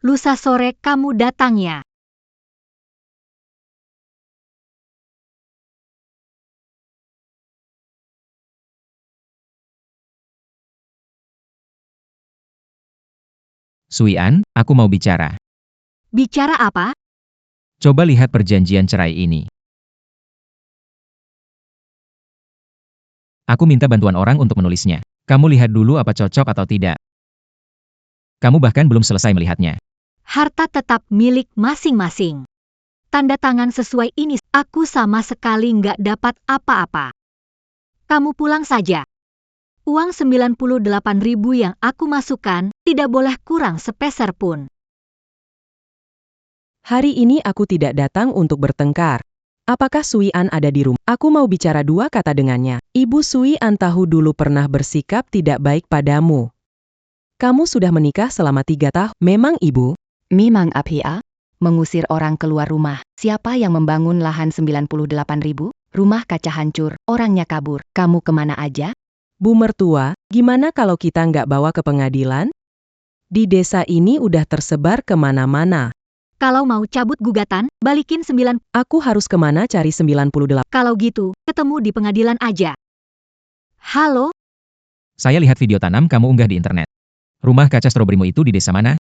Lusa sore kamu datangnya. Suian, aku mau bicara. Bicara apa? Coba lihat perjanjian cerai ini. Aku minta bantuan orang untuk menulisnya. Kamu lihat dulu apa cocok atau tidak. Kamu bahkan belum selesai melihatnya. Harta tetap milik masing-masing. Tanda tangan sesuai ini, aku sama sekali nggak dapat apa-apa. Kamu pulang saja. Uang 98.000 yang aku masukkan, tidak boleh kurang sepeser pun. Hari ini aku tidak datang untuk bertengkar. Apakah Suian ada di rumah? Aku mau bicara dua kata dengannya. Ibu Suian tahu dulu pernah bersikap tidak baik padamu. Kamu sudah menikah selama 3 tahun. Memang ibu? Memang Apia? Mengusir orang keluar rumah. Siapa yang membangun lahan 98.000? Rumah kaca hancur, orangnya kabur. Kamu kemana aja? Bu mertua, gimana kalau kita nggak bawa ke pengadilan? Di desa ini udah tersebar kemana-mana. Kalau mau cabut gugatan, balikin 9. Aku harus kemana cari 98? Kalau gitu, ketemu di pengadilan aja. Halo? Saya lihat video tanam kamu unggah di internet. Rumah kaca stroberimu itu di desa mana?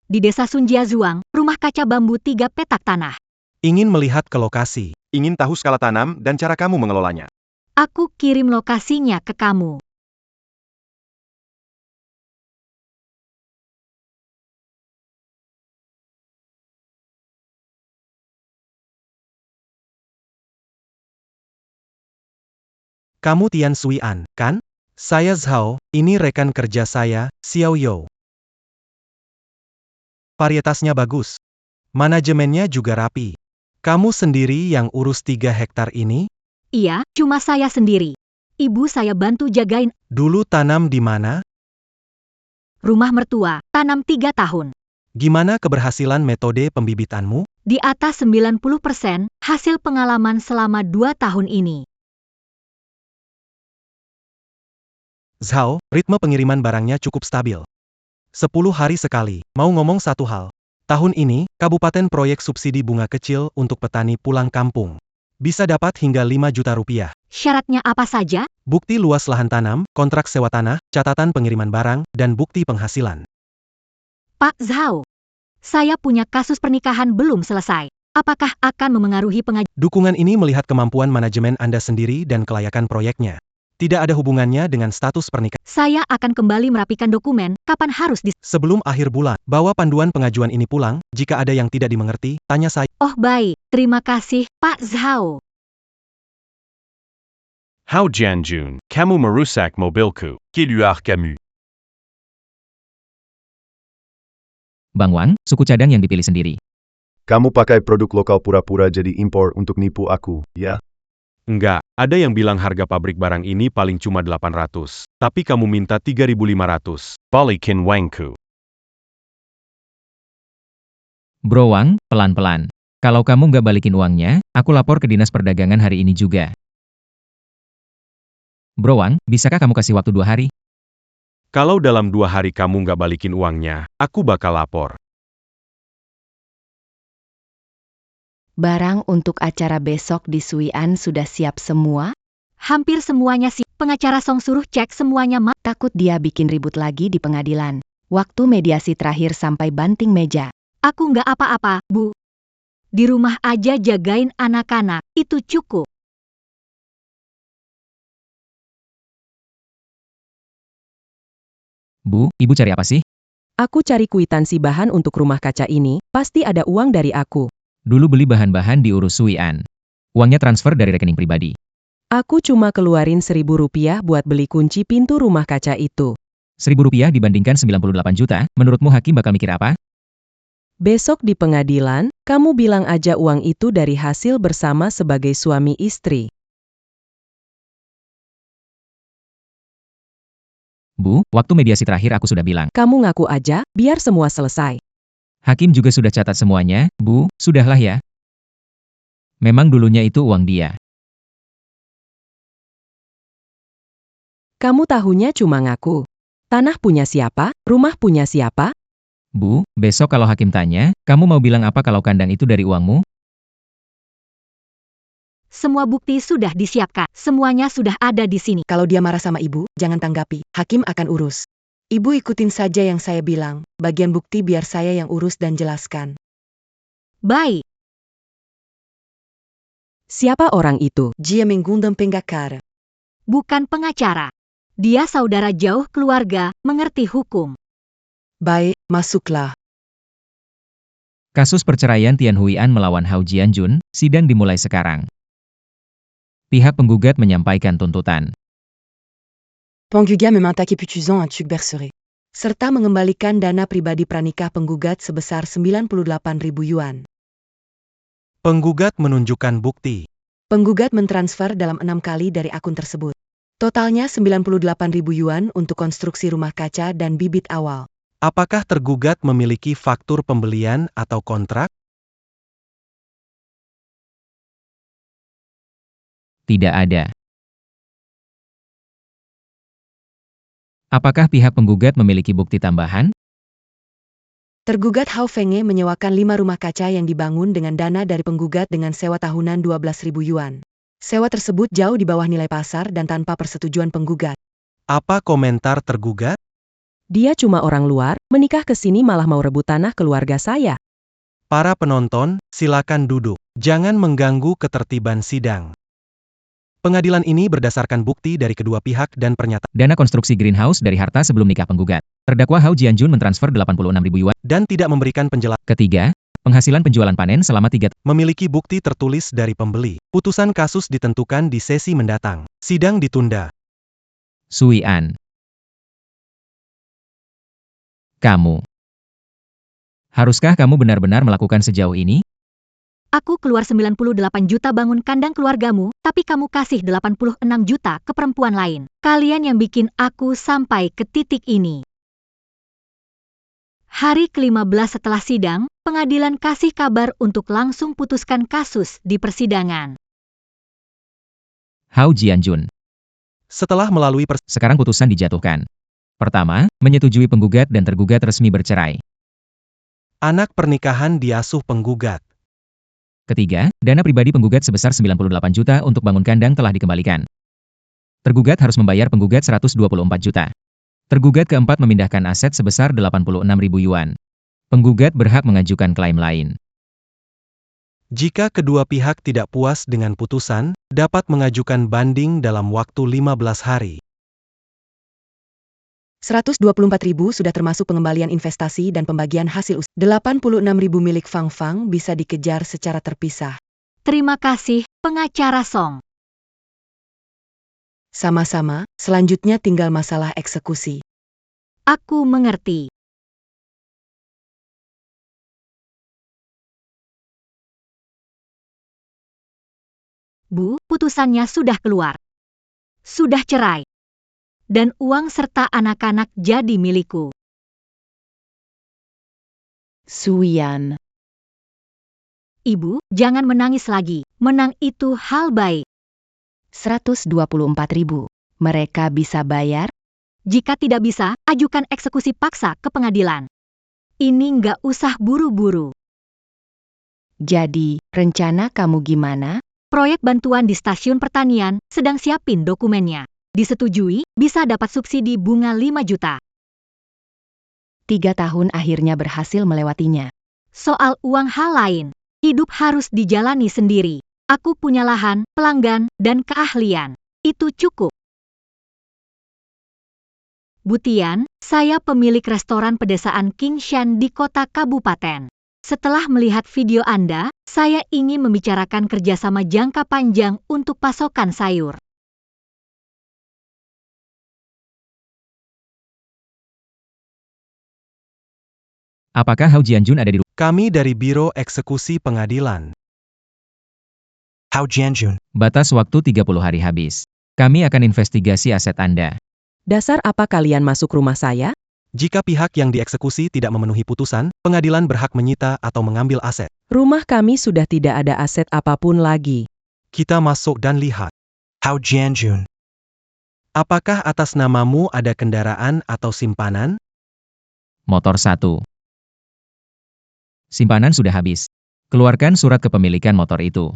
Di desa Sunjiazuang, rumah kaca bambu 3 petak tanah. Ingin melihat ke lokasi. Ingin tahu skala tanam dan cara kamu mengelolanya. Aku kirim lokasinya ke kamu. Kamu Tian Suian, kan? Saya Zhao, ini rekan kerja saya, Xiao You. Varietasnya bagus. Manajemennya juga rapi. Kamu sendiri yang urus 3 hektar ini? Iya, cuma saya sendiri. Ibu saya bantu jagain Dulu tanam di mana? rumah mertua, tanam 3 tahun. Gimana keberhasilan metode pembibitanmu? Di atas 90% hasil pengalaman selama 2 tahun ini. Zhao, ritme pengiriman barangnya cukup stabil. 10 hari sekali. Mau ngomong satu hal. Tahun ini, Kabupaten proyek subsidi bunga kecil untuk petani pulang kampung. Bisa dapat hingga 5 juta rupiah. Syaratnya apa saja? Bukti luas lahan tanam, kontrak sewa tanah, catatan pengiriman barang, dan bukti penghasilan. Pak Zhao, saya punya kasus pernikahan belum selesai. Apakah akan memengaruhi Dukungan ini melihat kemampuan manajemen Anda sendiri dan kelayakan proyeknya. Tidak ada hubungannya dengan status pernikahan. Saya akan kembali merapikan dokumen, kapan harus Sebelum akhir bulan, bawa panduan pengajuan ini pulang. Jika ada yang tidak dimengerti, tanya saya. Oh baik, terima kasih, Pak Zhao. Hao Jianjun, kamu merusak mobilku. Kiluar kamu. Bang Wang, suku cadang yang dipilih sendiri. Kamu pakai produk lokal pura-pura jadi impor untuk nipu aku, ya? Enggak, ada yang bilang harga pabrik barang ini paling cuma 800. Tapi kamu minta 3.500. Balikin wangku. Bro Wang, pelan-pelan. Kalau kamu nggak balikin uangnya, aku lapor ke Dinas Perdagangan hari ini juga. Bro Wang, bisakah kamu kasih waktu 2 hari? Kalau dalam 2 hari kamu nggak balikin uangnya, aku bakal lapor. Barang untuk acara besok di Suian sudah siap semua? Hampir semuanya sih. Pengacara Song suruh cek semuanya Takut dia bikin ribut lagi di pengadilan. Waktu mediasi terakhir sampai banting meja. Aku nggak apa-apa, Bu. Di rumah aja jagain anak-anak, itu cukup. Bu, ibu cari apa sih? Aku cari kwitansi bahan untuk rumah kaca ini, pasti ada uang dari aku. Dulu beli bahan-bahan diurus Suian. Uangnya transfer dari rekening pribadi. Aku cuma keluarin 1.000 rupiah buat beli kunci pintu rumah kaca itu. 1.000 rupiah dibandingkan 98 juta, menurutmu hakim bakal mikir apa? Besok di pengadilan, kamu bilang aja uang itu dari hasil bersama sebagai suami istri. Bu, waktu mediasi terakhir aku sudah bilang. Kamu ngaku aja, biar semua selesai. Hakim juga sudah catat semuanya, Bu, sudahlah ya. Memang dulunya itu uang dia. Kamu tahunya cuma ngaku. Tanah punya siapa? Rumah punya siapa? Bu, besok kalau hakim tanya, kamu mau bilang apa kalau kandang itu dari uangmu? Semua bukti sudah disiapkan. Semuanya sudah ada di sini. Kalau dia marah sama ibu, jangan tanggapi. Hakim akan urus. Ibu ikutin saja yang saya bilang. Bagian bukti biar saya yang urus dan jelaskan. Baik. Siapa orang itu? Dia mengundang pengacara. Bukan pengacara. Dia saudara jauh keluarga, mengerti hukum. Baik, masuklah. Kasus perceraian Tian Huian melawan Hao Jianjun, sidang dimulai sekarang. Pihak penggugat menyampaikan tuntutan. Penggugat meminta keputusan untuk bercerai. Serta mengembalikan dana pribadi pranikah penggugat sebesar 98.000 yuan. Penggugat menunjukkan bukti. Penggugat mentransfer dalam 6 kali dari akun tersebut. Totalnya 98.000 yuan untuk konstruksi rumah kaca dan bibit awal. Apakah tergugat memiliki faktur pembelian atau kontrak? Tidak ada. Apakah pihak penggugat memiliki bukti tambahan? Tergugat Hao Fenge menyewakan 5 rumah kaca yang dibangun dengan dana dari penggugat dengan sewa tahunan 12.000 yuan. Sewa tersebut jauh di bawah nilai pasar dan tanpa persetujuan penggugat. Apa komentar tergugat? Dia cuma orang luar, menikah ke sini malah mau rebut tanah keluarga saya. Para penonton, silakan duduk. Jangan mengganggu ketertiban sidang. Pengadilan ini berdasarkan bukti dari kedua pihak dan pernyataan Dana konstruksi greenhouse dari harta sebelum nikah penggugat. Terdakwa Hao Jianjun mentransfer 86.000 yuan. dan tidak memberikan penjelasan. Ketiga, penghasilan penjualan panen selama 3 tahun. Memiliki bukti tertulis dari pembeli. Putusan kasus ditentukan di sesi mendatang. Sidang ditunda. Suian. Kamu Haruskah kamu benar-benar melakukan sejauh ini? Aku keluar 98 juta bangun kandang keluargamu, tapi kamu kasih 86 juta ke perempuan lain. Kalian yang bikin aku sampai ke titik ini. Hari ke-15 setelah sidang, pengadilan kasih kabar untuk langsung putuskan kasus di persidangan. Hao Jianjun. Setelah melalui Sekarang putusan dijatuhkan. Pertama, menyetujui penggugat dan tergugat resmi bercerai. anak pernikahan diasuh penggugat. Ketiga, dana pribadi penggugat sebesar 98 juta untuk bangun kandang telah dikembalikan. Tergugat harus membayar penggugat 124 juta. Tergugat keempat memindahkan aset sebesar 86.000 yuan. Penggugat berhak mengajukan klaim lain. Jika kedua pihak tidak puas dengan putusan, dapat mengajukan banding dalam waktu 15 hari. 124.000 sudah termasuk pengembalian investasi dan pembagian hasil usaha. 86.000 milik Fang Fang bisa dikejar secara terpisah. Terima kasih, pengacara Song. Sama-sama, selanjutnya tinggal masalah eksekusi. Aku mengerti. Bu, putusannya sudah keluar. Sudah cerai. Dan uang serta anak-anak jadi milikku. Suyan. Ibu, jangan menangis lagi. Menang itu hal baik. 124.000. Mereka bisa bayar? Jika tidak bisa, ajukan eksekusi paksa ke pengadilan. Ini nggak usah buru-buru. Jadi, rencana kamu gimana? Proyek bantuan di stasiun pertanian, sedang siapin dokumennya. Disetujui, bisa dapat subsidi bunga 5 juta. 3 tahun akhirnya berhasil melewatinya. Soal uang hal lain, hidup harus dijalani sendiri. Aku punya lahan, pelanggan, dan keahlian. Itu cukup. Butian, saya pemilik restoran pedesaan Kingshan di kota kabupaten. Setelah melihat video Anda, saya ingin membicarakan kerjasama jangka panjang untuk pasokan sayur. Apakah Hao Jianjun ada di rumah? Kami dari Biro Eksekusi Pengadilan. Hao Jianjun. Batas waktu 30 hari habis. Kami akan investigasi aset Anda. Dasar apa kalian masuk rumah saya? Jika pihak yang dieksekusi tidak memenuhi putusan, pengadilan berhak menyita atau mengambil aset. Rumah kami sudah tidak ada aset apapun lagi. Kita masuk dan lihat. Hao Jianjun. Apakah atas namamu ada kendaraan atau simpanan? Motor 1. Simpanan sudah habis. Keluarkan surat kepemilikan motor itu.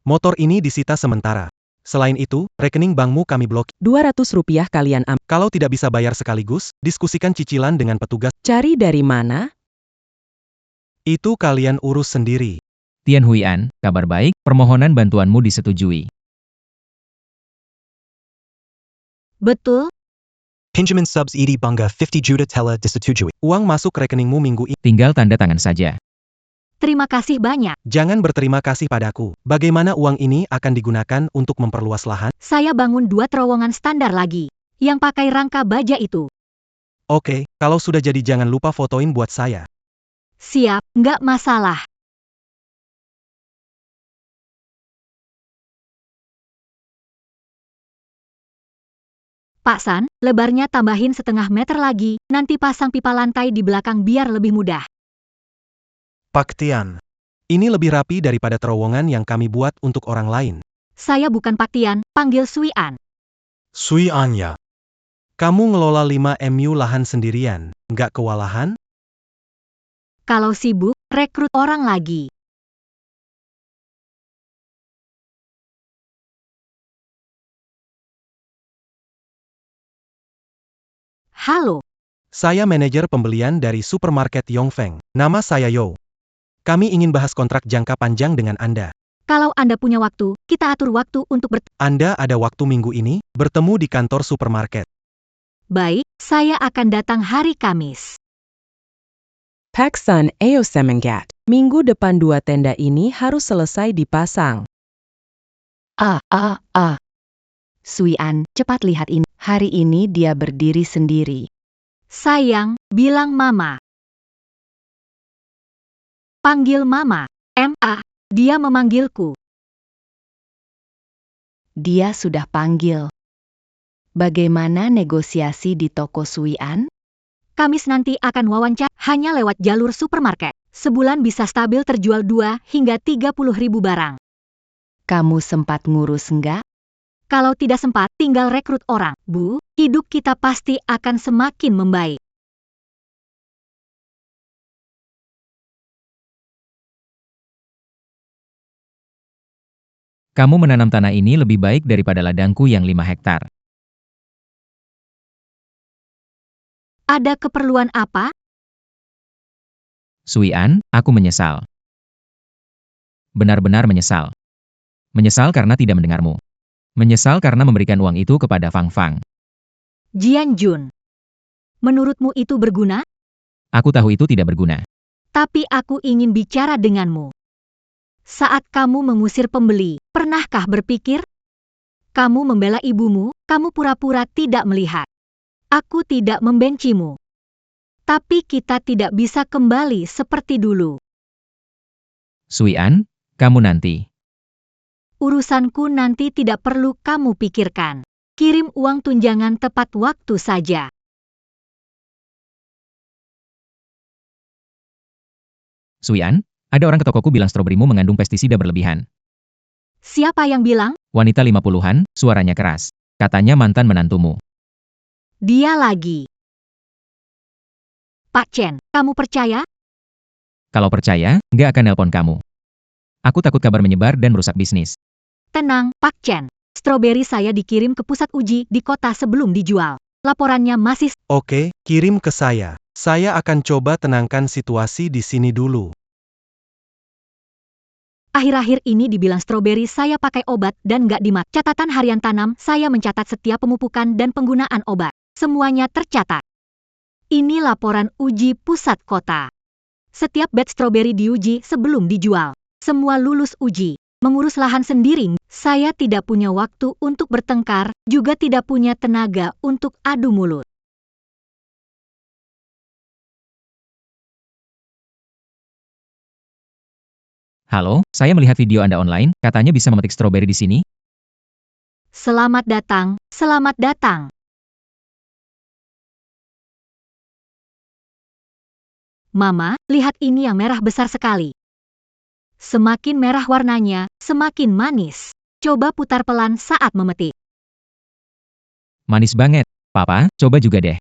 Motor ini disita sementara. Selain itu, rekening bankmu kami blokir. Rp200 kalian ambil. Kalau tidak bisa bayar sekaligus, diskusikan cicilan dengan petugas. Cari dari mana? Itu kalian urus sendiri. Tian Huian, kabar baik, permohonan bantuanmu disetujui. Betul, Pinjaman subs Edi Bunga 50 juta telah disetujui. Uang masuk rekeningmu minggu ini. Tinggal tanda tangan saja. terima kasih banyak. Jangan berterima kasih padaku. Bagaimana uang ini akan digunakan untuk memperluas lahan? Saya bangun 2 terowongan standar lagi. Yang pakai rangka baja itu. Oke, kalau sudah jadi jangan lupa fotoin buat saya. Siap, nggak masalah. Pak San, lebarnya tambahin setengah meter lagi, nanti pasang pipa lantai di belakang biar lebih mudah. Pak Tian. Ini lebih rapi daripada terowongan yang kami buat untuk orang lain. Saya bukan Pak Tian, panggil Sui An. Sui Anya. Kamu ngelola 5 MU lahan sendirian, nggak kewalahan? Kalau sibuk, rekrut orang lagi. Halo, Saya manajer pembelian dari supermarket Yongfeng. Nama saya Yo. Kami ingin bahas kontrak jangka panjang dengan Anda. kalau Anda punya waktu, kita atur waktu untuk Anda ada waktu minggu ini, bertemu di kantor supermarket. Baik, saya akan datang hari Kamis. Paksan Ayo Semengat. Minggu depan 2 tenda ini harus selesai dipasang. Suyan, cepat lihat ini. Hari ini dia berdiri sendiri. Sayang, bilang mama. Panggil mama. Ma, dia memanggilku. Dia sudah panggil. Bagaimana negosiasi di toko Sui An? Kamis nanti akan wawancara hanya lewat jalur supermarket. Sebulan bisa stabil terjual 2 hingga 30 ribu barang. Kamu sempat ngurus enggak? Kalau tidak sempat, tinggal rekrut orang. Bu, hidup kita pasti akan semakin membaik. Kamu menanam tanah ini lebih baik daripada ladangku yang 5 hektar. Ada keperluan apa? Sui An, aku menyesal. Benar-benar menyesal. Menyesal karena tidak mendengarmu. Menyesal karena memberikan uang itu kepada Fang Fang. Jian Jun. Menurutmu itu berguna? Aku tahu itu tidak berguna. Tapi aku ingin bicara denganmu. Saat kamu mengusir pembeli, pernahkah berpikir? Kamu membela ibumu, kamu pura-pura tidak melihat. Aku tidak membencimu. Tapi kita tidak bisa kembali seperti dulu. Sui An, kamu nanti. Urusanku nanti tidak perlu kamu pikirkan. Kirim uang tunjangan tepat waktu saja. Sui An, ada orang ke tokoku bilang stroberimu mengandung pestisida berlebihan. Siapa yang bilang? Wanita 50-an, suaranya keras. Katanya mantan menantumu. Dia lagi. Pak Chen, kamu percaya? Kalau percaya, nggak akan nelpon kamu. Aku takut kabar menyebar dan merusak bisnis. Tenang, Pak Chen. Stroberi saya dikirim ke pusat uji di kota sebelum dijual. Laporannya masih... Oke, kirim ke saya. Saya akan coba tenangkan situasi di sini dulu. Akhir-akhir ini dibilang stroberi saya pakai obat dan nggak dimat. Catatan harian tanam, saya mencatat setiap pemupukan dan penggunaan obat. Semuanya tercatat. Ini laporan uji pusat kota. Setiap bed stroberi diuji sebelum dijual. Semua lulus uji. Mengurus lahan sendiri, saya tidak punya waktu untuk bertengkar, juga tidak punya tenaga untuk adu mulut. Halo, saya melihat video Anda online, katanya bisa memetik stroberi di sini? Selamat datang, selamat datang. Mama, lihat ini yang merah besar sekali. Semakin merah warnanya, semakin manis. Coba putar pelan saat memetik. Manis banget. Papa, coba juga deh.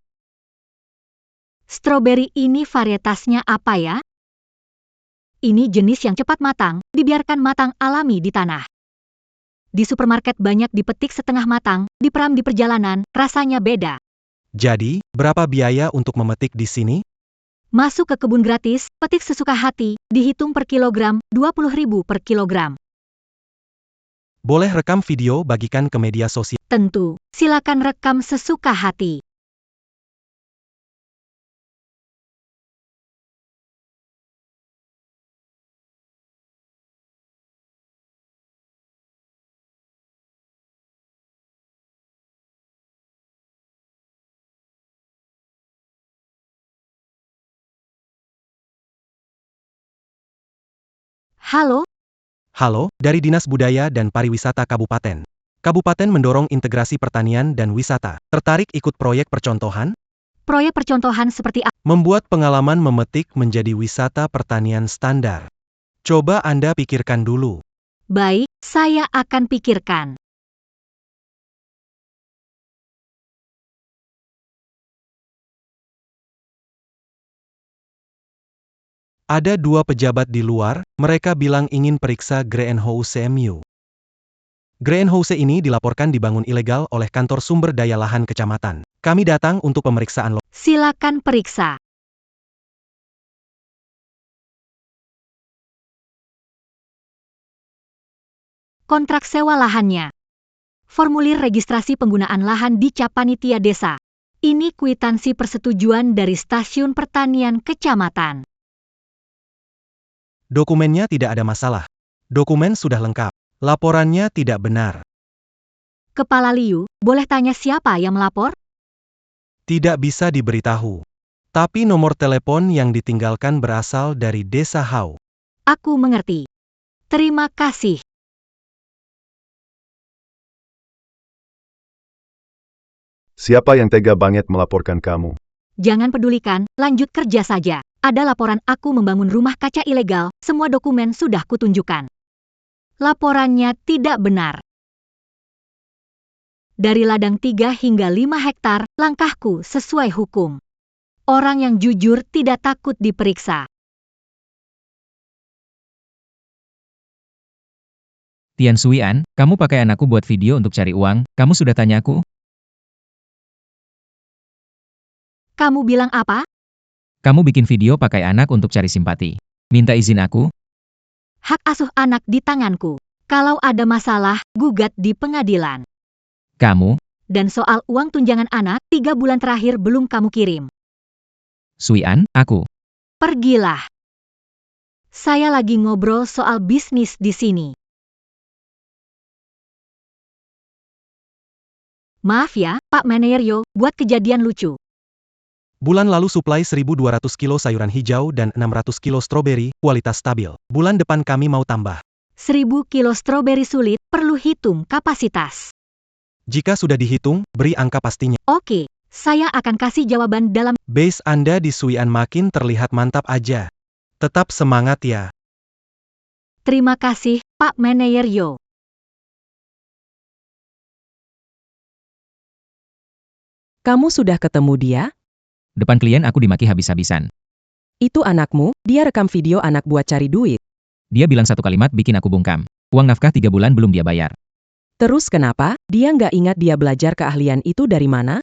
Stroberi ini varietasnya apa ya? Ini jenis yang cepat matang, dibiarkan matang alami di tanah. Di supermarket banyak dipetik setengah matang, diperam di perjalanan, rasanya beda. Jadi, berapa biaya untuk memetik di sini? Masuk ke kebun gratis, petik sesuka hati, dihitung per kilogram, 20.000 per kilogram. Boleh rekam video bagikan ke media sosial. Tentu, silakan rekam sesuka hati. Halo, Halo, dari Dinas Budaya dan Pariwisata Kabupaten. Kabupaten mendorong integrasi pertanian dan wisata. Tertarik ikut proyek percontohan? proyek percontohan seperti apa? Membuat pengalaman memetik menjadi wisata pertanian standar. Coba Anda pikirkan dulu. Baik, saya akan pikirkan. Ada 2 pejabat di luar, mereka bilang ingin periksa greenhouse MU. Greenhouse ini dilaporkan dibangun ilegal oleh kantor sumber daya lahan kecamatan. Kami datang untuk pemeriksaan Silakan periksa. Kontrak sewa lahannya. Formulir registrasi penggunaan lahan di Cap Panitia Desa. Ini kwitansi persetujuan dari Stasiun Pertanian Kecamatan. Dokumennya tidak ada masalah. Dokumen sudah lengkap. Laporannya tidak benar. Kepala Liu, boleh tanya siapa yang melapor? Tidak bisa diberitahu. Tapi nomor telepon yang ditinggalkan berasal dari Desa Hao. Aku mengerti. Terima kasih. Siapa yang tega banget melaporkan kamu? Jangan pedulikan, lanjut kerja saja. Ada laporan aku membangun rumah kaca ilegal, semua dokumen sudah kutunjukkan. Laporannya tidak benar. Dari ladang 3 hingga 5 hektar, langkahku sesuai hukum. Orang yang jujur tidak takut diperiksa. Tian Suian, kamu pakai anakku buat video untuk cari uang, kamu sudah tanya aku? Kamu bilang apa? Kamu bikin video pakai anak untuk cari simpati. Minta izin aku? Hak asuh anak di tanganku. Kalau ada masalah, gugat di pengadilan. Kamu? Dan soal uang tunjangan anak, 3 bulan terakhir belum kamu kirim. Suian, aku. Pergilah. Saya lagi ngobrol soal bisnis di sini. Maaf ya, Pak Manerio, buat kejadian lucu. Bulan lalu suplai 1.200 kilo sayuran hijau dan 600 kilo stroberi, kualitas stabil. Bulan depan kami mau tambah. 1000 kilo stroberi sulit, perlu hitung kapasitas. Jika sudah dihitung, beri angka pastinya. Oke, saya akan kasih jawaban dalam... Base Anda di Suian makin terlihat mantap aja. Tetap semangat ya. Terima kasih, Pak Manerio. Kamu sudah ketemu dia? Depan klien aku dimaki habis-habisan. Itu anakmu, dia rekam video anak buat cari duit. Dia bilang satu kalimat bikin aku bungkam. Uang nafkah 3 bulan belum dia bayar. Terus kenapa? Dia nggak ingat dia belajar keahlian itu dari mana?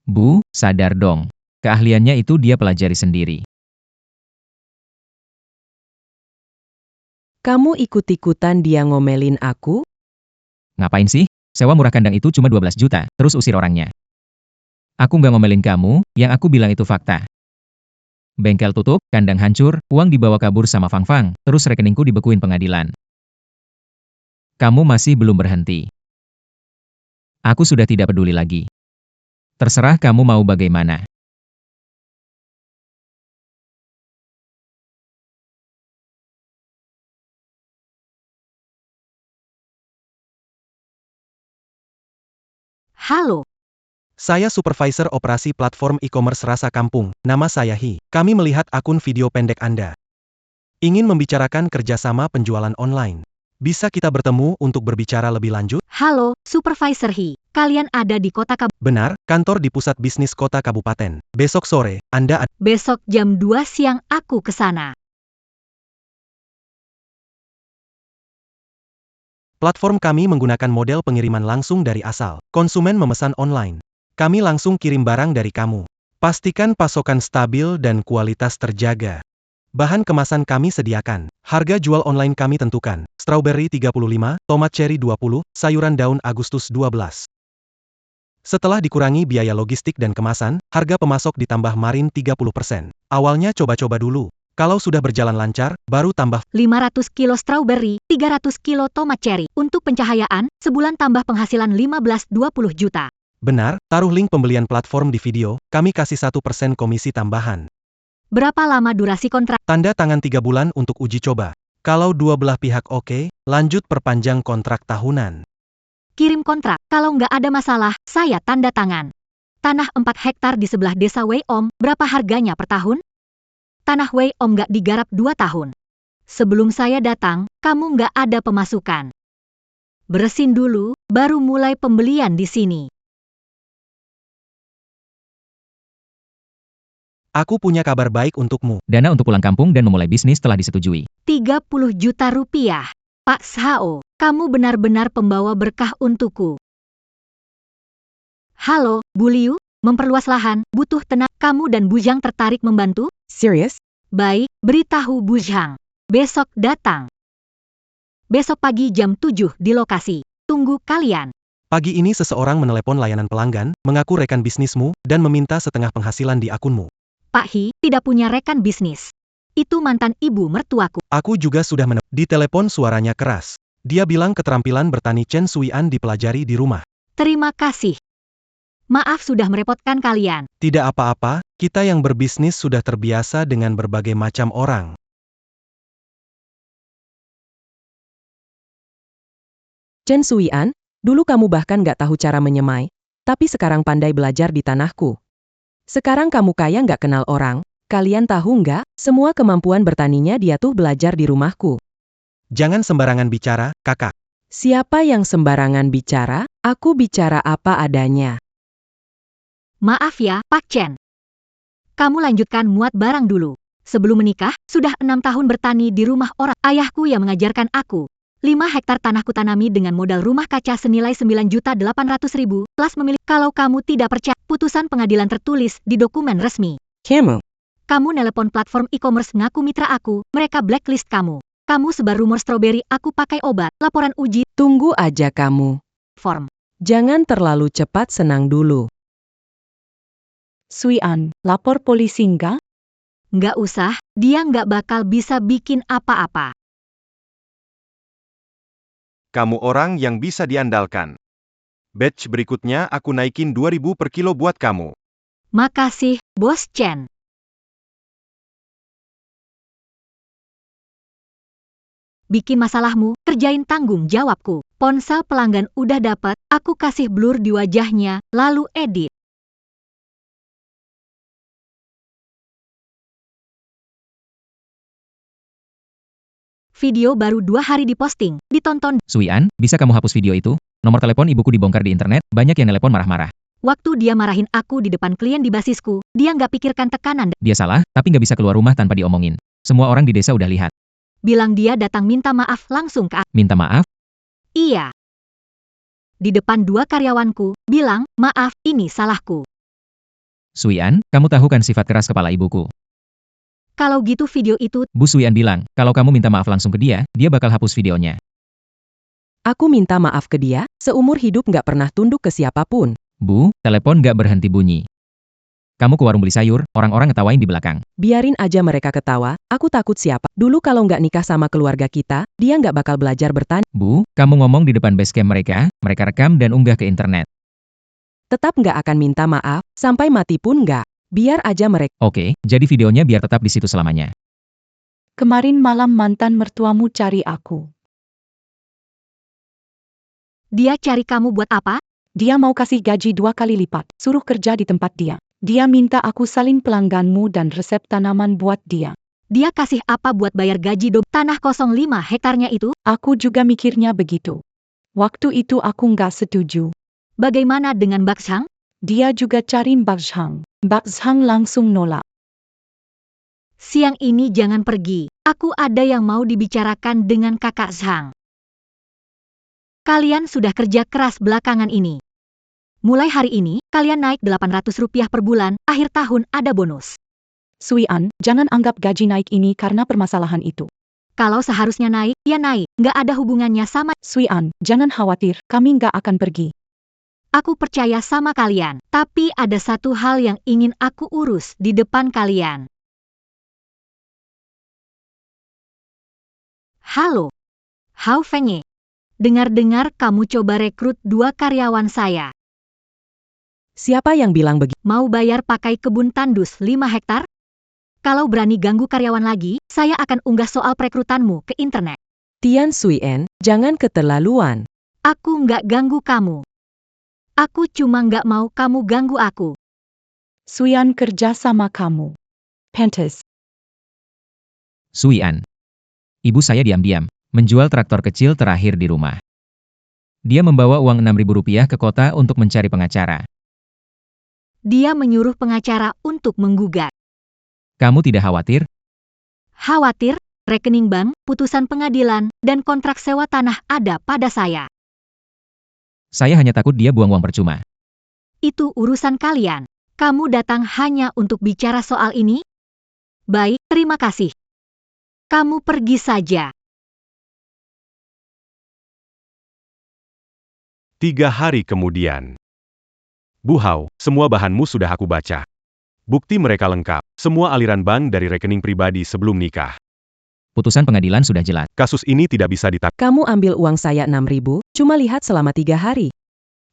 Bu, sadar dong. Keahliannya itu dia pelajari sendiri. Kamu ikut-ikutan dia ngomelin aku? Ngapain sih? Sewa murah kandang itu cuma 12 juta, terus usir orangnya. Aku nggak ngomelin kamu, yang aku bilang itu fakta. Bengkel tutup, kandang hancur, uang dibawa kabur sama Fang Fang, terus rekeningku dibekuin pengadilan. Kamu masih belum berhenti. Aku sudah tidak peduli lagi. Terserah kamu mau bagaimana. Halo. Saya supervisor operasi platform e-commerce Rasa Kampung. Nama saya Hi. Kami melihat akun video pendek Anda. Ingin membicarakan kerjasama penjualan online. Bisa kita bertemu untuk berbicara lebih lanjut? Halo, Supervisor Hi. Kalian ada di kota Benar, kantor di pusat bisnis kota kabupaten. Besok sore, Anda ada. Besok jam 2 siang aku ke sana. Platform kami menggunakan model pengiriman langsung dari asal. Konsumen memesan online. Kami langsung kirim barang dari kamu. Pastikan pasokan stabil dan kualitas terjaga. Bahan kemasan kami sediakan. Harga jual online kami tentukan. Strawberry 35, tomat cherry 20, sayuran daun Agustus 12. Setelah dikurangi biaya logistik dan kemasan, harga pemasok ditambah marin 30%. Awalnya coba-coba dulu. Kalau sudah berjalan lancar, baru tambah 500 kilo strawberry, 300 kilo tomat cherry. Untuk pencahayaan, sebulan tambah penghasilan 15-20 juta. Benar, taruh link pembelian platform di video, kami kasih 1% komisi tambahan. Berapa lama durasi kontrak? Tanda tangan 3 bulan untuk uji coba. Kalau dua belah pihak oke, lanjut perpanjang kontrak tahunan. Kirim kontrak, kalau nggak ada masalah, saya tanda tangan. Tanah 4 hektar di sebelah desa Wei Om, berapa harganya per tahun? Tanah Wei Om nggak digarap 2 tahun. Sebelum saya datang, kamu nggak ada pemasukan. Beresin dulu, baru mulai pembelian di sini. Aku punya kabar baik untukmu. Dana untuk pulang kampung dan memulai bisnis telah disetujui. 30 juta rupiah. Pak Shao, kamu benar-benar pembawa berkah untukku. Halo, Bu Liu, memperluas lahan, butuh tenaga. Kamu dan Bu Zhang tertarik membantu? Serius? Baik, beritahu Bu Zhang. Besok datang. Besok pagi jam 7 di lokasi. Tunggu kalian. Pagi ini seseorang menelepon layanan pelanggan, mengaku rekan bisnismu, dan meminta setengah penghasilan di akunmu. Pak Hi tidak punya rekan bisnis. Itu mantan ibu mertuaku. Aku juga sudah Di telepon suaranya keras. Dia bilang keterampilan bertani Chen Suian dipelajari di rumah. Terima kasih. Maaf sudah merepotkan kalian. Tidak apa-apa, kita yang berbisnis sudah terbiasa dengan berbagai macam orang. Chen Suian, dulu kamu bahkan gak tahu cara menyemai, tapi sekarang pandai belajar di tanahku. Sekarang kamu kaya gak kenal orang, kalian tahu nggak? Semua kemampuan bertaninya dia tuh belajar di rumahku. Jangan sembarangan bicara, kakak. Siapa yang sembarangan bicara? Aku bicara apa adanya. Maaf ya, Pak Chen. Kamu lanjutkan muat barang dulu. Sebelum menikah, sudah 6 tahun bertani di rumah orang. Ayahku yang mengajarkan aku. 5 hektar tanahku tanami dengan modal rumah kaca senilai 9.800.000, plus memilih. Kalau kamu tidak percaya, putusan pengadilan tertulis di dokumen resmi. Kamu nelpon platform e-commerce ngaku mitra aku, mereka blacklist kamu. Kamu sebar rumor stroberi aku pakai obat, laporan uji. Tunggu aja kamu. Form. Jangan terlalu cepat, senang dulu. Suian, lapor polisi nggak? Nggak usah, dia nggak bakal bisa bikin apa-apa. Kamu orang yang bisa diandalkan. Batch berikutnya aku naikin 2.000 per kilo buat kamu. Makasih, Bos Chen. Bikin masalahmu, kerjain tanggung jawabku. Ponsel pelanggan udah dapat, aku kasih blur di wajahnya, lalu edit. Video baru 2 hari diposting, ditonton. Suian, bisa kamu hapus video itu? Nomor telepon ibuku dibongkar di internet, banyak yang telepon marah-marah. Waktu dia marahin aku di depan klien di basisku, dia nggak pikirkan tekanan. Dia salah, tapi nggak bisa keluar rumah tanpa diomongin. Semua orang di desa udah lihat. Bilang dia datang minta maaf langsung ke aku. Minta maaf? Iya. Di depan 2 karyawanku, bilang, maaf, ini salahku. Suian, kamu tahu kan sifat keras kepala ibuku? Kalau gitu video itu, Bu Suian bilang, kalau kamu minta maaf langsung ke dia bakal hapus videonya. Aku minta maaf ke dia, seumur hidup nggak pernah tunduk ke siapapun. Bu, telepon nggak berhenti bunyi. Kamu ke warung beli sayur, orang-orang ngetawain di belakang. Biarin aja mereka ketawa, aku takut siapa. Dulu kalau nggak nikah sama keluarga kita, dia nggak bakal belajar bertani. Bu, kamu ngomong di depan basecamp mereka rekam dan unggah ke internet. Tetap nggak akan minta maaf, sampai mati pun nggak. Biar aja mereka. Oke, jadi videonya biar tetap di situ selamanya. Kemarin malam mantan mertuamu cari aku. dia cari kamu buat apa? Dia mau kasih gaji 2 kali lipat, suruh kerja di tempat dia. Dia minta aku salin pelangganmu dan resep tanaman buat dia. Dia kasih apa buat bayar gaji tanah 05 hektarnya itu? Aku juga mikirnya begitu. Waktu itu aku nggak setuju. Bagaimana dengan Bak Zhang? Dia juga cari Bak Zhang. Bak Zhang langsung nolak. Siang ini jangan pergi. Aku ada yang mau dibicarakan dengan kakak Zhang. Kalian sudah kerja keras belakangan ini. Mulai hari ini, kalian naik Rp800 per bulan, akhir tahun ada bonus. Suian, jangan anggap gaji naik ini karena permasalahan itu. Kalau seharusnya naik, ya naik. Nggak ada hubungannya sama. Suian, jangan khawatir, kami nggak akan pergi. Aku percaya sama kalian, tapi ada satu hal yang ingin aku urus di depan kalian. Halo, Hao Fengye. Dengar-dengar kamu coba rekrut 2 karyawan saya. Siapa yang bilang begitu? Mau bayar pakai kebun tandus 5 hektar? Kalau berani ganggu karyawan lagi, saya akan unggah soal perekrutanmu ke internet. Tian Suian, jangan keterlaluan. Aku nggak ganggu kamu. Aku cuma nggak mau kamu ganggu aku. Suian kerja sama kamu. Pantes. Suian. Ibu saya diam-diam menjual traktor kecil terakhir di rumah. Dia membawa uang Rp6.000 ke kota untuk mencari pengacara. Dia menyuruh pengacara untuk menggugat. Kamu tidak khawatir? Khawatir, rekening bank, putusan pengadilan, dan kontrak sewa tanah ada pada saya. Saya hanya takut dia buang uang percuma. Itu urusan kalian. Kamu datang hanya untuk bicara soal ini? Baik, terima kasih. Kamu pergi saja. 3 hari kemudian. Bu Hao, semua bahanmu sudah aku baca. Bukti mereka lengkap. Semua aliran bank dari rekening pribadi sebelum nikah. Putusan pengadilan sudah jelas. Kasus ini tidak bisa ditangani. Kamu ambil uang saya 6.000, cuma lihat selama 3 hari.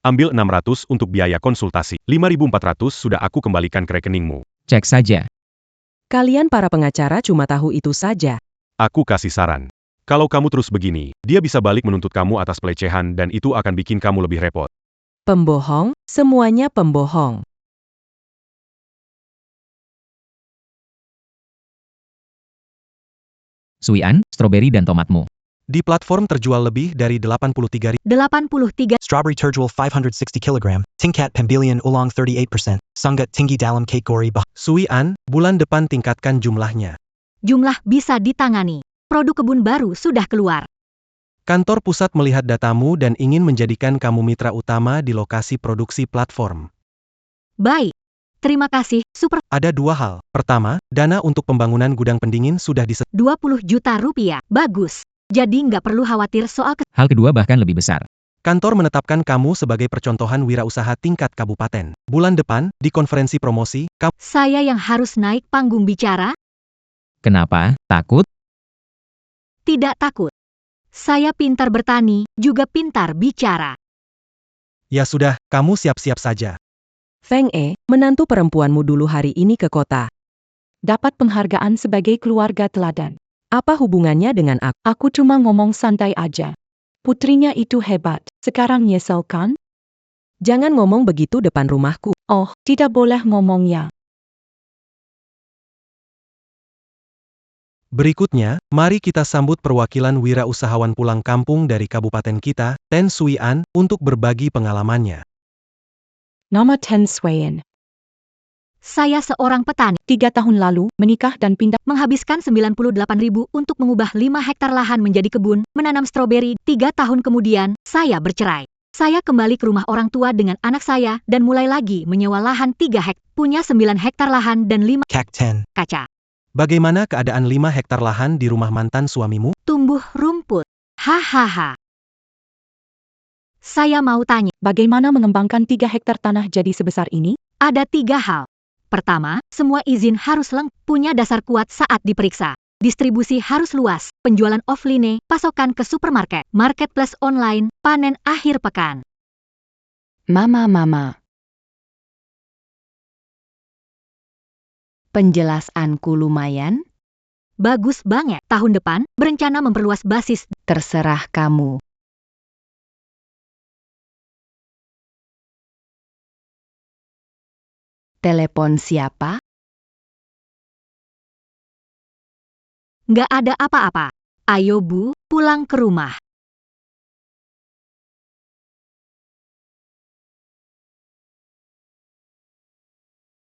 Ambil 600 untuk biaya konsultasi. 5.400 sudah aku kembalikan ke rekeningmu. Cek saja. Kalian para pengacara cuma tahu itu saja. Aku kasih saran. Kalau kamu terus begini, dia bisa balik menuntut kamu atas pelecehan dan itu akan bikin kamu lebih repot. Pembohong, semuanya pembohong. Suian, stroberi dan tomatmu. Di platform terjual lebih dari 83.000. 83 Strawberry terjual 560 kg. Tingkat pembelian ulang 38%. Sangat tinggi dalam kategori bah. Sui An, bulan depan tingkatkan jumlahnya. jumlah bisa ditangani. Produk kebun baru sudah keluar. Kantor pusat melihat datamu dan ingin menjadikan kamu mitra utama di lokasi produksi platform. Baik. Terima kasih, Super. Ada dua hal. Pertama, dana untuk pembangunan gudang pendingin sudah 20 juta rupiah. Bagus. Jadi nggak perlu khawatir soal Hal kedua bahkan lebih besar. Kantor menetapkan kamu sebagai percontohan wirausaha tingkat kabupaten. Bulan depan, di konferensi promosi, kamu saya yang harus naik panggung bicara? Kenapa? Takut? Tidak takut. Saya pintar bertani, juga pintar bicara. Ya sudah, kamu siap-siap saja. Feng E, menantu perempuanmu dulu hari ini ke kota. Dapat penghargaan sebagai keluarga teladan. Apa hubungannya dengan aku? Aku cuma ngomong santai aja. Putrinya itu hebat. Sekarang nyesel kan? Jangan ngomong begitu depan rumahku. Oh, tidak boleh ngomong ya. Berikutnya, mari kita sambut perwakilan wirausahawan pulang kampung dari kabupaten kita, Ten Sui An, untuk berbagi pengalamannya. Nama Ten Swayan. Saya seorang petani, 3 tahun lalu, menikah dan pindah. menghabiskan 98.000 untuk mengubah 5 hektar lahan menjadi kebun, menanam stroberi. 3 tahun kemudian, saya bercerai. Saya kembali ke rumah orang tua dengan anak saya dan mulai lagi menyewa lahan 3 hektar, punya 9 hektar lahan dan 5 CAC 10. kaca. Bagaimana keadaan 5 hektar lahan di rumah mantan suamimu? Tumbuh rumput. Hahaha. Saya mau tanya, Bagaimana mengembangkan 3 hektar tanah jadi sebesar ini? ada 3 hal. Pertama, semua izin harus lengkap, punya dasar kuat saat diperiksa. Distribusi harus luas, penjualan offline, pasokan ke supermarket, marketplace online, panen akhir pekan. Mama. Penjelasanku lumayan? Bagus banget. Tahun depan, berencana memperluas basis. Terserah kamu. Telepon siapa? Nggak ada apa-apa. Ayo Bu, pulang ke rumah.